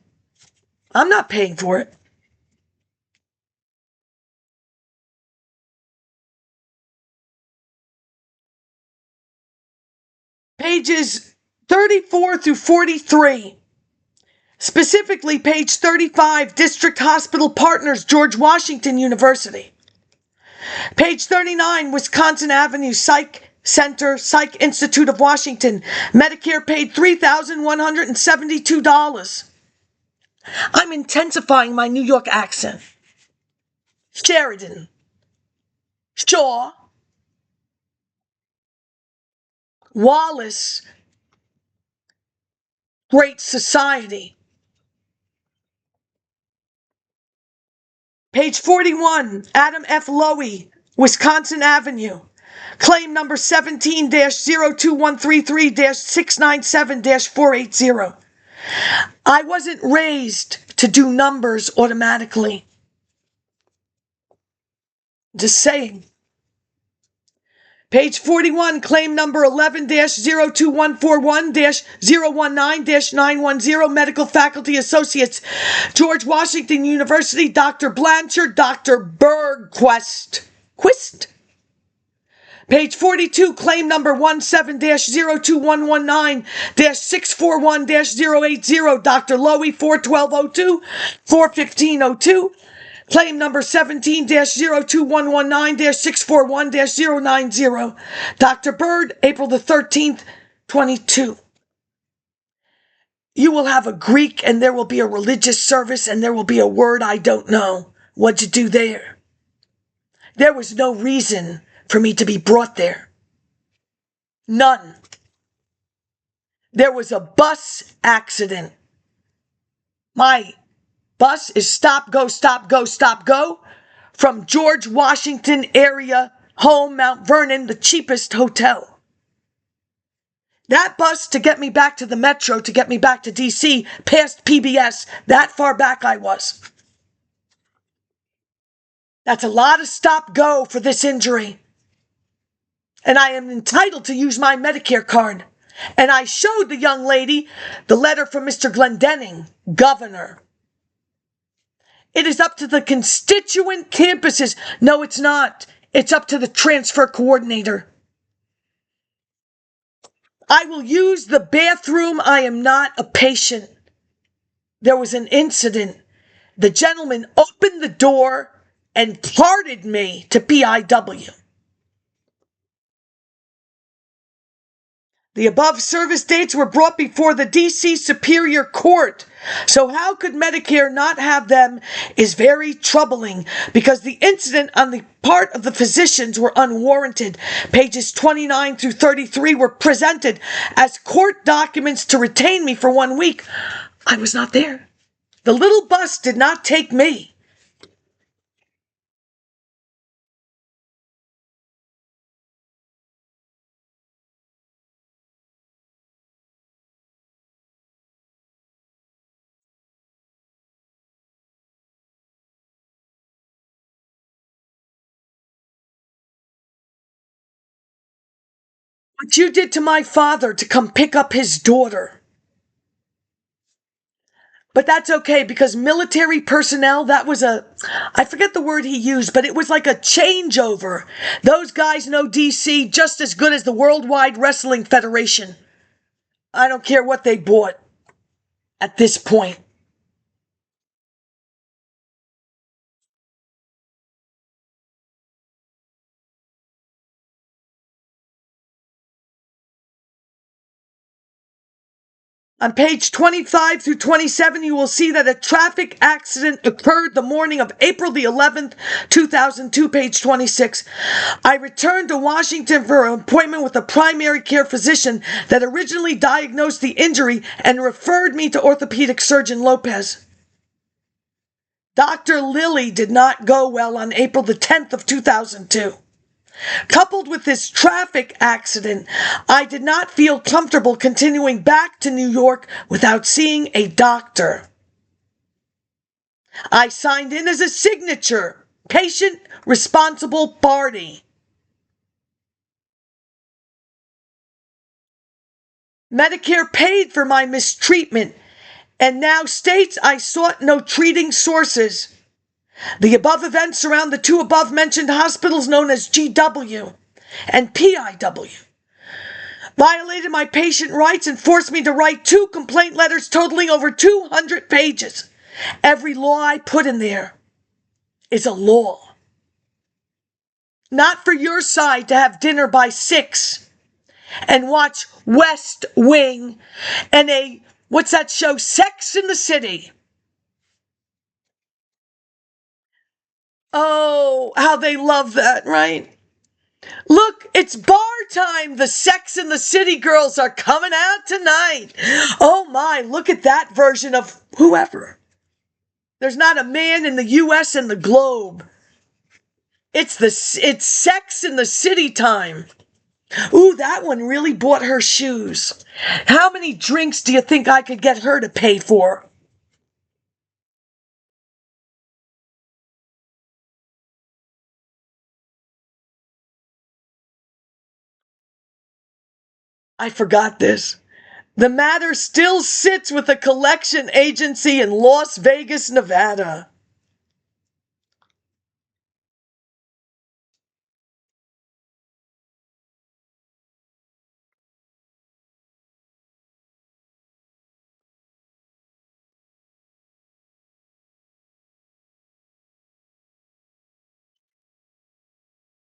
I'm not paying for it. Pages 34 through 43. Specifically, page 35, District Hospital Partners, George Washington University. Page 39, Wisconsin Avenue Psych Center, Psych Institute of Washington. Medicare paid $3,172. I'm intensifying my New York accent. Sheridan. Shaw. Wallace. Great Society. Page 41, Adam F. Lowy, Wisconsin Avenue. Claim number 17-02133-697-480. I wasn't raised to do numbers automatically. Just saying. Page 41, claim number 11-02141-019-910, Medical Faculty Associates, George Washington University, Dr. Blanchard, Dr. Bergquist. Page 42, claim number 17-02119-641-080, Dr. Lowy, 41202, 41502. Claim number 17-02119-641-090, Dr. Bird, April the 13th, 22. You will have a Greek and there will be a religious service and there will be a word I don't know. What'd you do there? There was no reason for me to be brought there. None. There was a bus accident. My bus is stop, go, from George Washington area home, Mount Vernon, the cheapest hotel. That bus to get me back to the metro, to get me back to DC, past PBS, that far back I was. That's a lot of stop, go for this injury. And I am entitled to use my Medicare card. And I showed the young lady the letter from Mr. Glendenning, governor. It is up to the constituent campuses. No, it's not. It's up to the transfer coordinator. I will use the bathroom. I am not a patient. There was an incident. The gentleman opened the door and carted me to PIW. The above service dates were brought before the DC Superior Court. So how could Medicare not have them is very troubling because the incident on the part of the physicians were unwarranted. Pages 29 through 33 were presented as court documents to retain me for 1 week. I was not there. The little bus did not take me. What you did to my father to come pick up his daughter. But that's okay because military personnel, that was I forget the word he used, but it was like a changeover. Those guys know DC just as good as the Worldwide Wrestling Federation. I don't care what they bought at this point. On page 25 through 27, you will see that a traffic accident occurred the morning of April the 11th, 2002, page 26. I returned to Washington for an appointment with a primary care physician that originally diagnosed the injury and referred me to orthopedic surgeon Lopez. Dr. Lilly did not go well on April the 10th of 2002. Coupled with this traffic accident, I did not feel comfortable continuing back to New York without seeing a doctor. I signed in as a signature, patient responsible party. Medicare paid for my mistreatment and now states I sought no treating sources. The above events surround the two above-mentioned hospitals known as GW and PIW. Violated my patient rights and forced me to write 2 complaint letters totaling over 200 pages. Every law I put in there is a law. Not for your side to have dinner by 6 and watch West Wing and what's that show, Sex in the City. Oh, how they love that, right? Look, it's bar time. The Sex and the City girls are coming out tonight. Oh my, look at that version of whoever. There's not a man in the U.S. and the globe It's Sex in the City time. Ooh, that one really bought her shoes. How many drinks do you think I could get her to pay for? I forgot this. The matter still sits with a collection agency in Las Vegas, Nevada.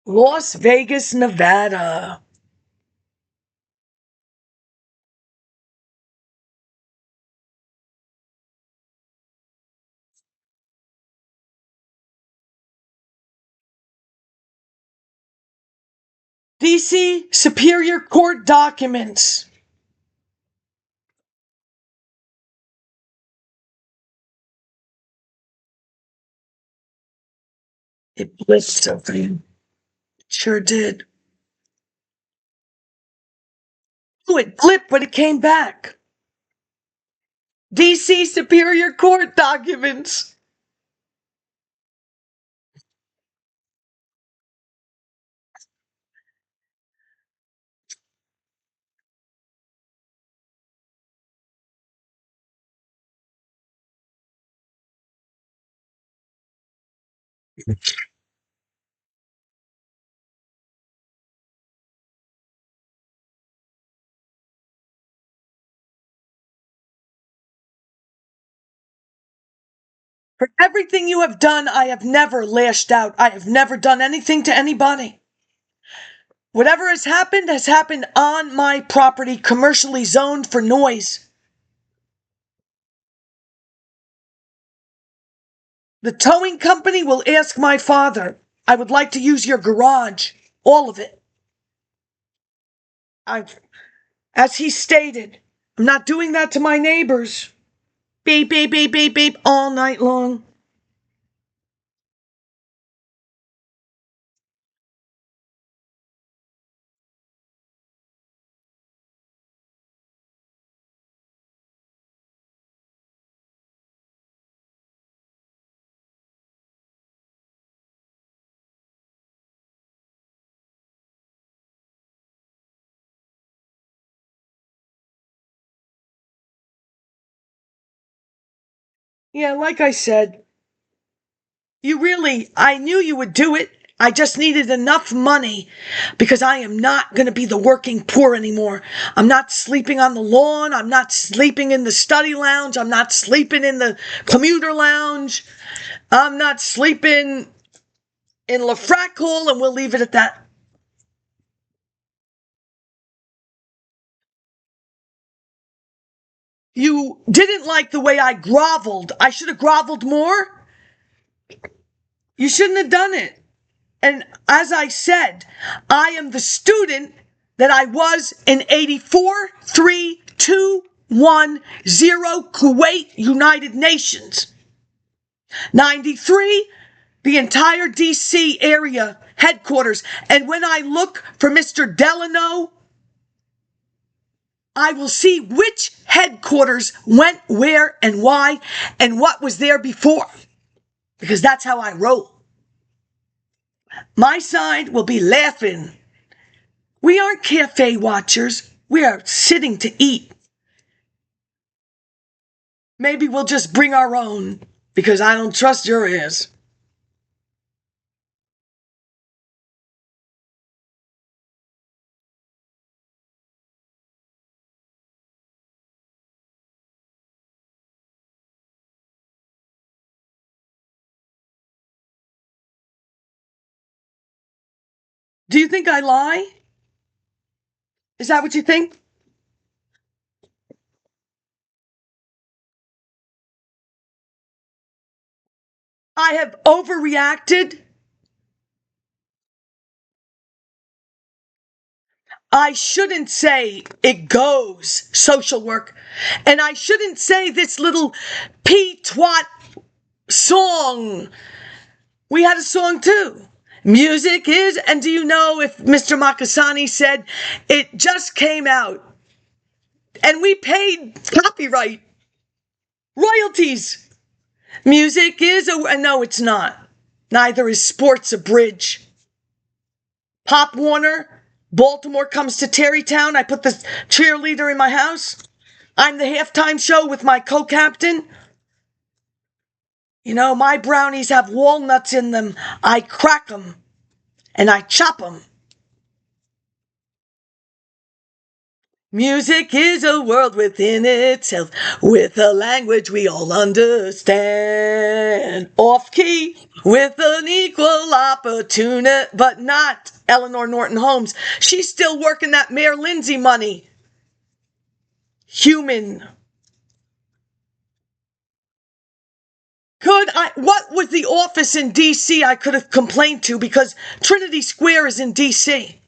Las Vegas, Nevada. DC Superior Court documents. It blitzed something. Sure did. Oh, it blipped, but it came back. DC Superior Court documents. For everything you have done, I have never lashed out. I have never done anything to anybody. Whatever has happened on my property, commercially zoned for noise. The towing company will ask my father, I would like to use your garage, all of it. As he stated, I'm not doing that to my neighbors. Beep, beep, beep, beep, beep, all night long. Yeah, like I said, I knew you would do it. I just needed enough money because I am not going to be the working poor anymore. I'm not sleeping on the lawn. I'm not sleeping in the study lounge. I'm not sleeping in the commuter lounge. I'm not sleeping in La Frac Hall, and we'll leave it at that. You didn't like the way I groveled. I should have groveled more. You shouldn't have done it. And as I said, I am the student that I was in 84, 3, 2, 1, 0, Kuwait, United Nations. 93, the entire DC area headquarters. And when I look for Mr. Delano, I will see which headquarters went where and why and what was there before. Because that's how I roll. My side will be laughing. We aren't cafe watchers. We are sitting to eat. Maybe we'll just bring our own, because I don't trust your ears. Do you think I lie? Is that what you think? I have overreacted. I shouldn't say it goes social work. And I shouldn't say this little pee-twat song. We had a song too. Music is, and do you know if Mr. Makasani said it just came out and we paid copyright royalties? Music is no, it's not. Neither is sports a bridge. Pop Warner, Baltimore comes to Tarrytown. I put the cheerleader in my house. I'm the halftime show with my co-captain. You know, my brownies have walnuts in them. I crack them and I chop them. Music is a world within itself, with a language we all understand. Off key, with an equal opportunity, but not Eleanor Norton Holmes. She's still working that Mayor Lindsay money. Human. What was the office in D.C. I could have complained to, because Trinity Square is in D.C.?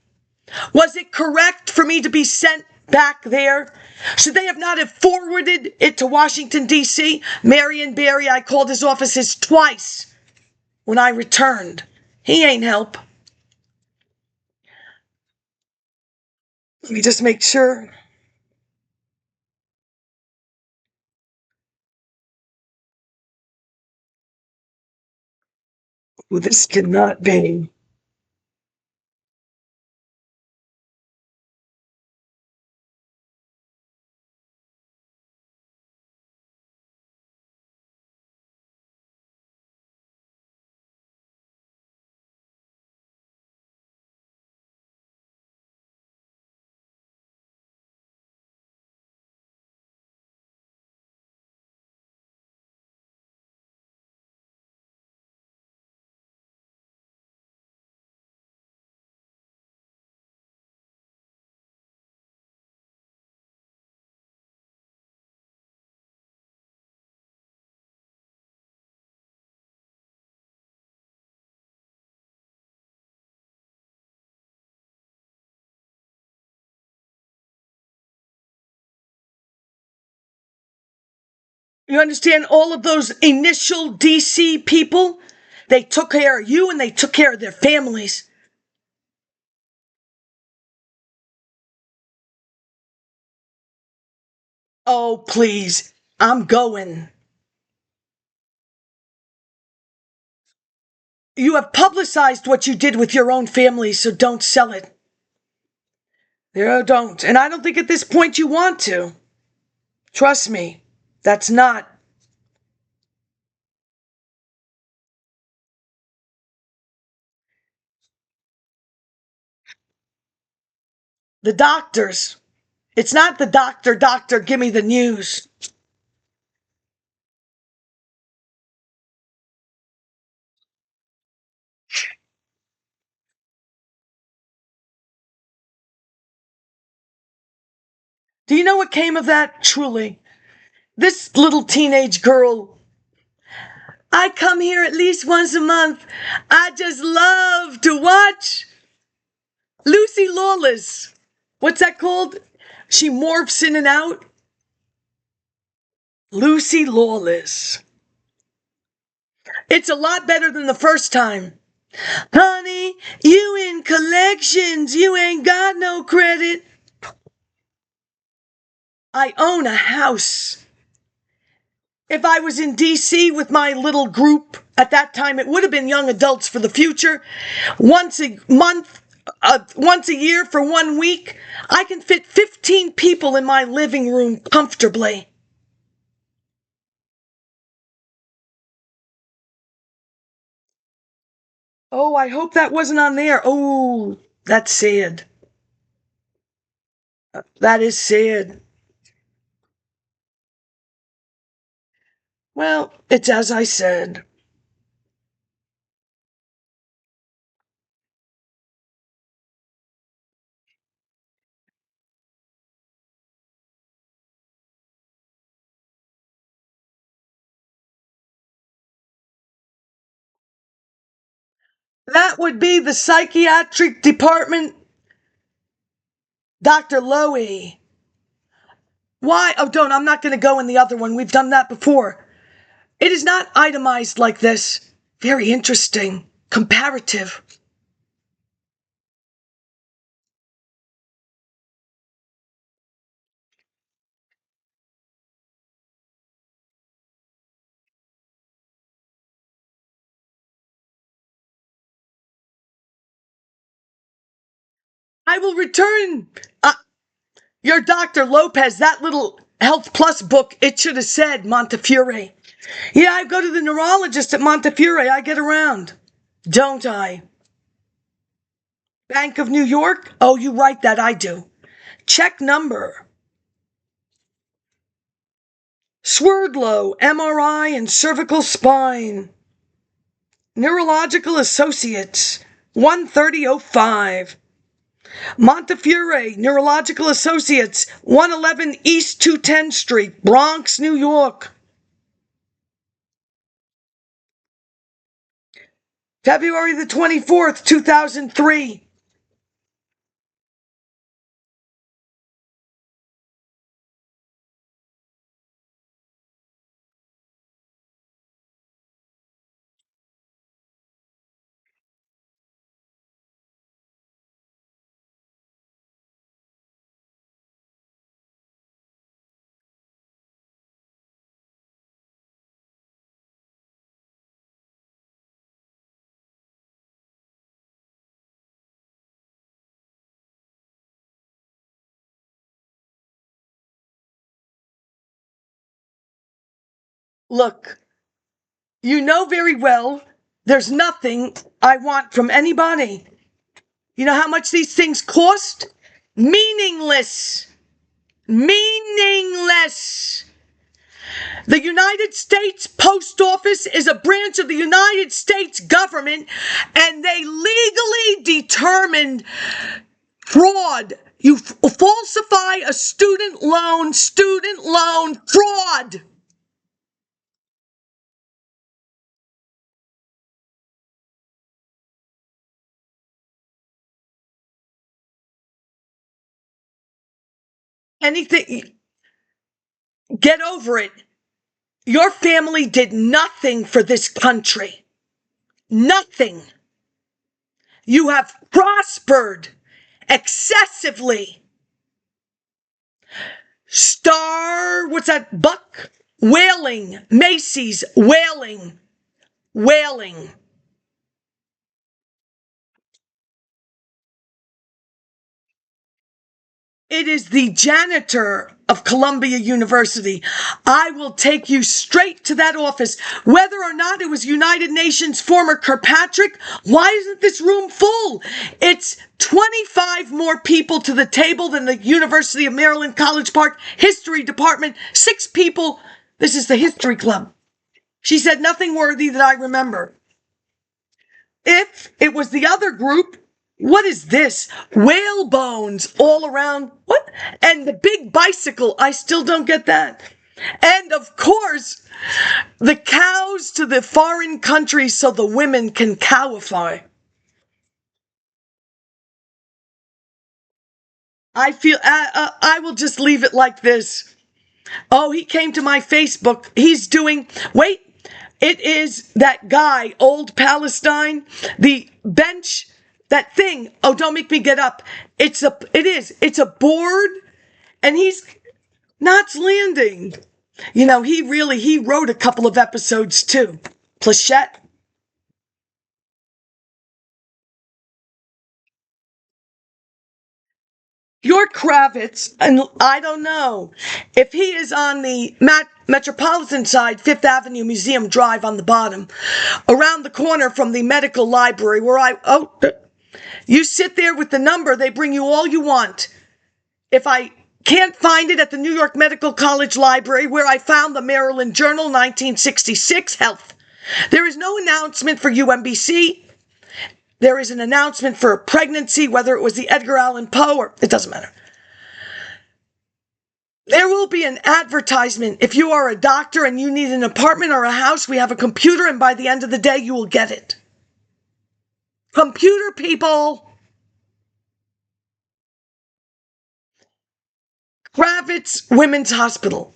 Was it correct for me to be sent back there? Should they have not have forwarded it to Washington, D.C.? Marion Barry, I called his offices twice when I returned. He ain't help. Let me just make sure. Ooh, this cannot be. You understand, all of those initial D.C. people, they took care of you and they took care of their families. Oh, please, I'm going. You have publicized what you did with your own family, so don't sell it. No, don't. And I don't think at this point you want to. Trust me, that's not. The doctors. It's not the doctor, give me the news. Do you know what came of that? Truly. This little teenage girl. I come here at least once a month. I just love to watch Lucy Lawless. What's that called? She morphs in and out. Lucy Lawless. It's a lot better than the first time. Honey, you in collections. You ain't got no credit. I own a house. If I was in D.C. with my little group, at that time it would have been Young Adults for the Future, once a month, once a year for 1 week, I can fit 15 people in my living room comfortably. Oh, I hope that wasn't on there. Oh, that's sad. That is sad. Well, it's as I said. That would be the psychiatric department, Dr. Lowy. Why? Oh, don't. I'm not going to go in the other one. We've done that before. It is not itemized like this. Very interesting. Comparative. I will return your Dr. Lopez, that little Health Plus book. It should have said Montefiore. Yeah, I go to the neurologist at Montefiore. I get around, don't I? Bank of New York? Oh, you write that. I do. Check number. Swerdlow, MRI and cervical spine. Neurological Associates, 13005. Montefiore, Neurological Associates, 111 East 210 Street, Bronx, New York. February the 24th, 2003. Look, you know very well there's nothing I want from anybody. You know how much these things cost? Meaningless. Meaningless. The United States Post Office is a branch of the United States government, and they legally determined fraud. You falsify a student loan, fraud. Anything, get over it. Your family did nothing for this country. Nothing. You have prospered excessively. What's that? Buck? Whaling. Macy's. Whaling. Whaling. It is the janitor of Columbia University. I will take you straight to that office. Whether or not it was United Nations former Kirkpatrick, why isn't this room full? It's 25 more people to the table than the University of Maryland College Park History Department. 6 people. This is the History Club. She said nothing worthy that I remember. If it was the other group, what is this? Whale bones all around. What? And the big bicycle. I still don't get that. And of course, the cows to the foreign countries so the women can cowify. I will just leave it like this. Oh, he came to my Facebook. He's doing, wait, it is that guy, Old Palestine, the bench. That thing, oh, don't make me get up. It's a board, and he's Knots Landing. You know, he wrote a couple of episodes too. Plachette. Your Kravitz, and I don't know if he is on the Metropolitan side, Fifth Avenue Museum Drive on the bottom, around the corner from the medical library where you sit there with the number, they bring you all you want. If I can't find it at the New York Medical College Library, where I found the Maryland Journal 1966 Health, there is no announcement for UMBC. There is an announcement for a pregnancy, whether it was the Edgar Allan Poe or it doesn't matter. There will be an advertisement. If you are a doctor and you need an apartment or a house, we have a computer, and by the end of the day, you will get it. Computer people. Kravitz Women's Hospital.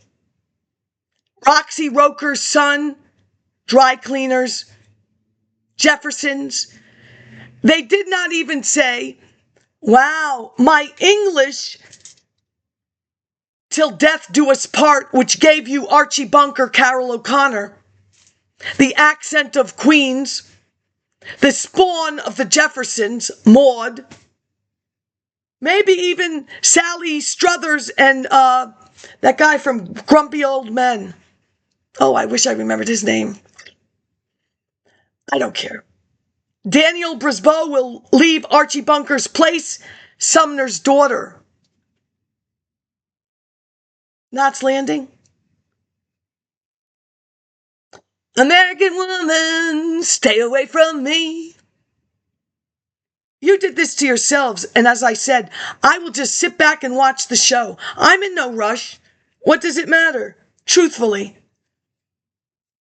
Roxy Roker's son. Dry cleaners. Jefferson's. They did not even say, wow, my English till death do us part, which gave you Archie Bunker, Carol O'Connor, the accent of Queens, the spawn of the Jeffersons, Maud. Maybe even Sally Struthers and that guy from Grumpy Old Men. Oh, I wish I remembered his name. I don't care. Daniel Brisbois will leave Archie Bunker's place, Sumner's daughter. Knots Landing. American woman, stay away from me. You did this to yourselves, and as I said, I will just sit back and watch the show. I'm in no rush. What does it matter? Truthfully.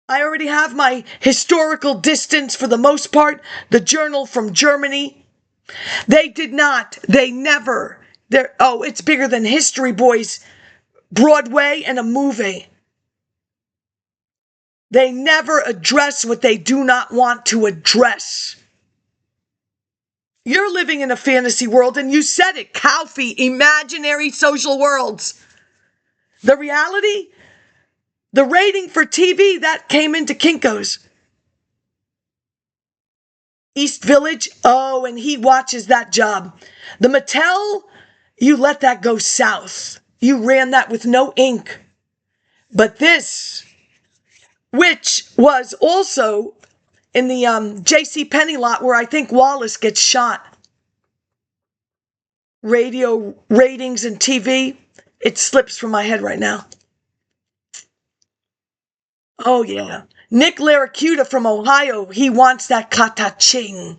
I already have my historical distance for the most part, the journal from Germany. They did not. They never. It's bigger than History Boys, Broadway, and a movie. They never address what they do not want to address. You're living in a fantasy world, and you said it, Kaufy, imaginary social worlds. The reality, the rating for TV, that came into Kinko's. East Village, and he watches that job. The Mattel, you let that go south. You ran that with no ink. But this, which was also in the J.C. Penney lot where I think Wallace gets shot. Radio ratings and TV, it slips from my head right now. Oh, yeah. Nick Laracuta from Ohio, he wants that kata-ching.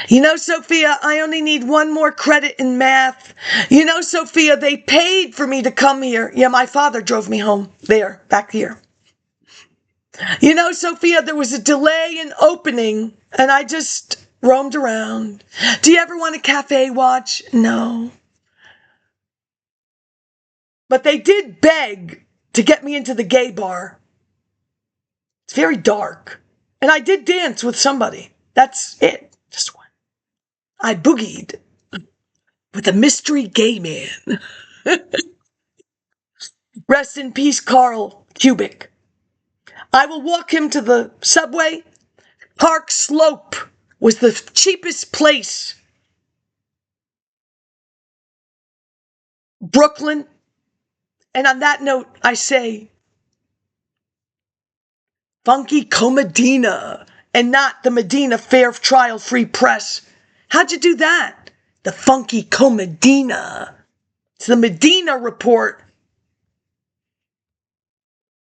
You know, Sophia, I only need one more credit in math. You know, Sophia, they paid for me to come here. Yeah, my father drove me home there, back here. You know, Sophia, there was a delay in opening, and I just roamed around. Do you ever want a cafe watch? No. But they did beg to get me into the gay bar. It's very dark. And I did dance with somebody. That's it. Just one. I boogied with a mystery gay man. Rest in peace, Carl Kubik. I will walk him to the subway. Park Slope was the cheapest place. Brooklyn. And on that note, I say, Funky Comedina, and not the Medina Fair Trial Free Press. How'd you do that? The Funky Comedina. It's the Medina Report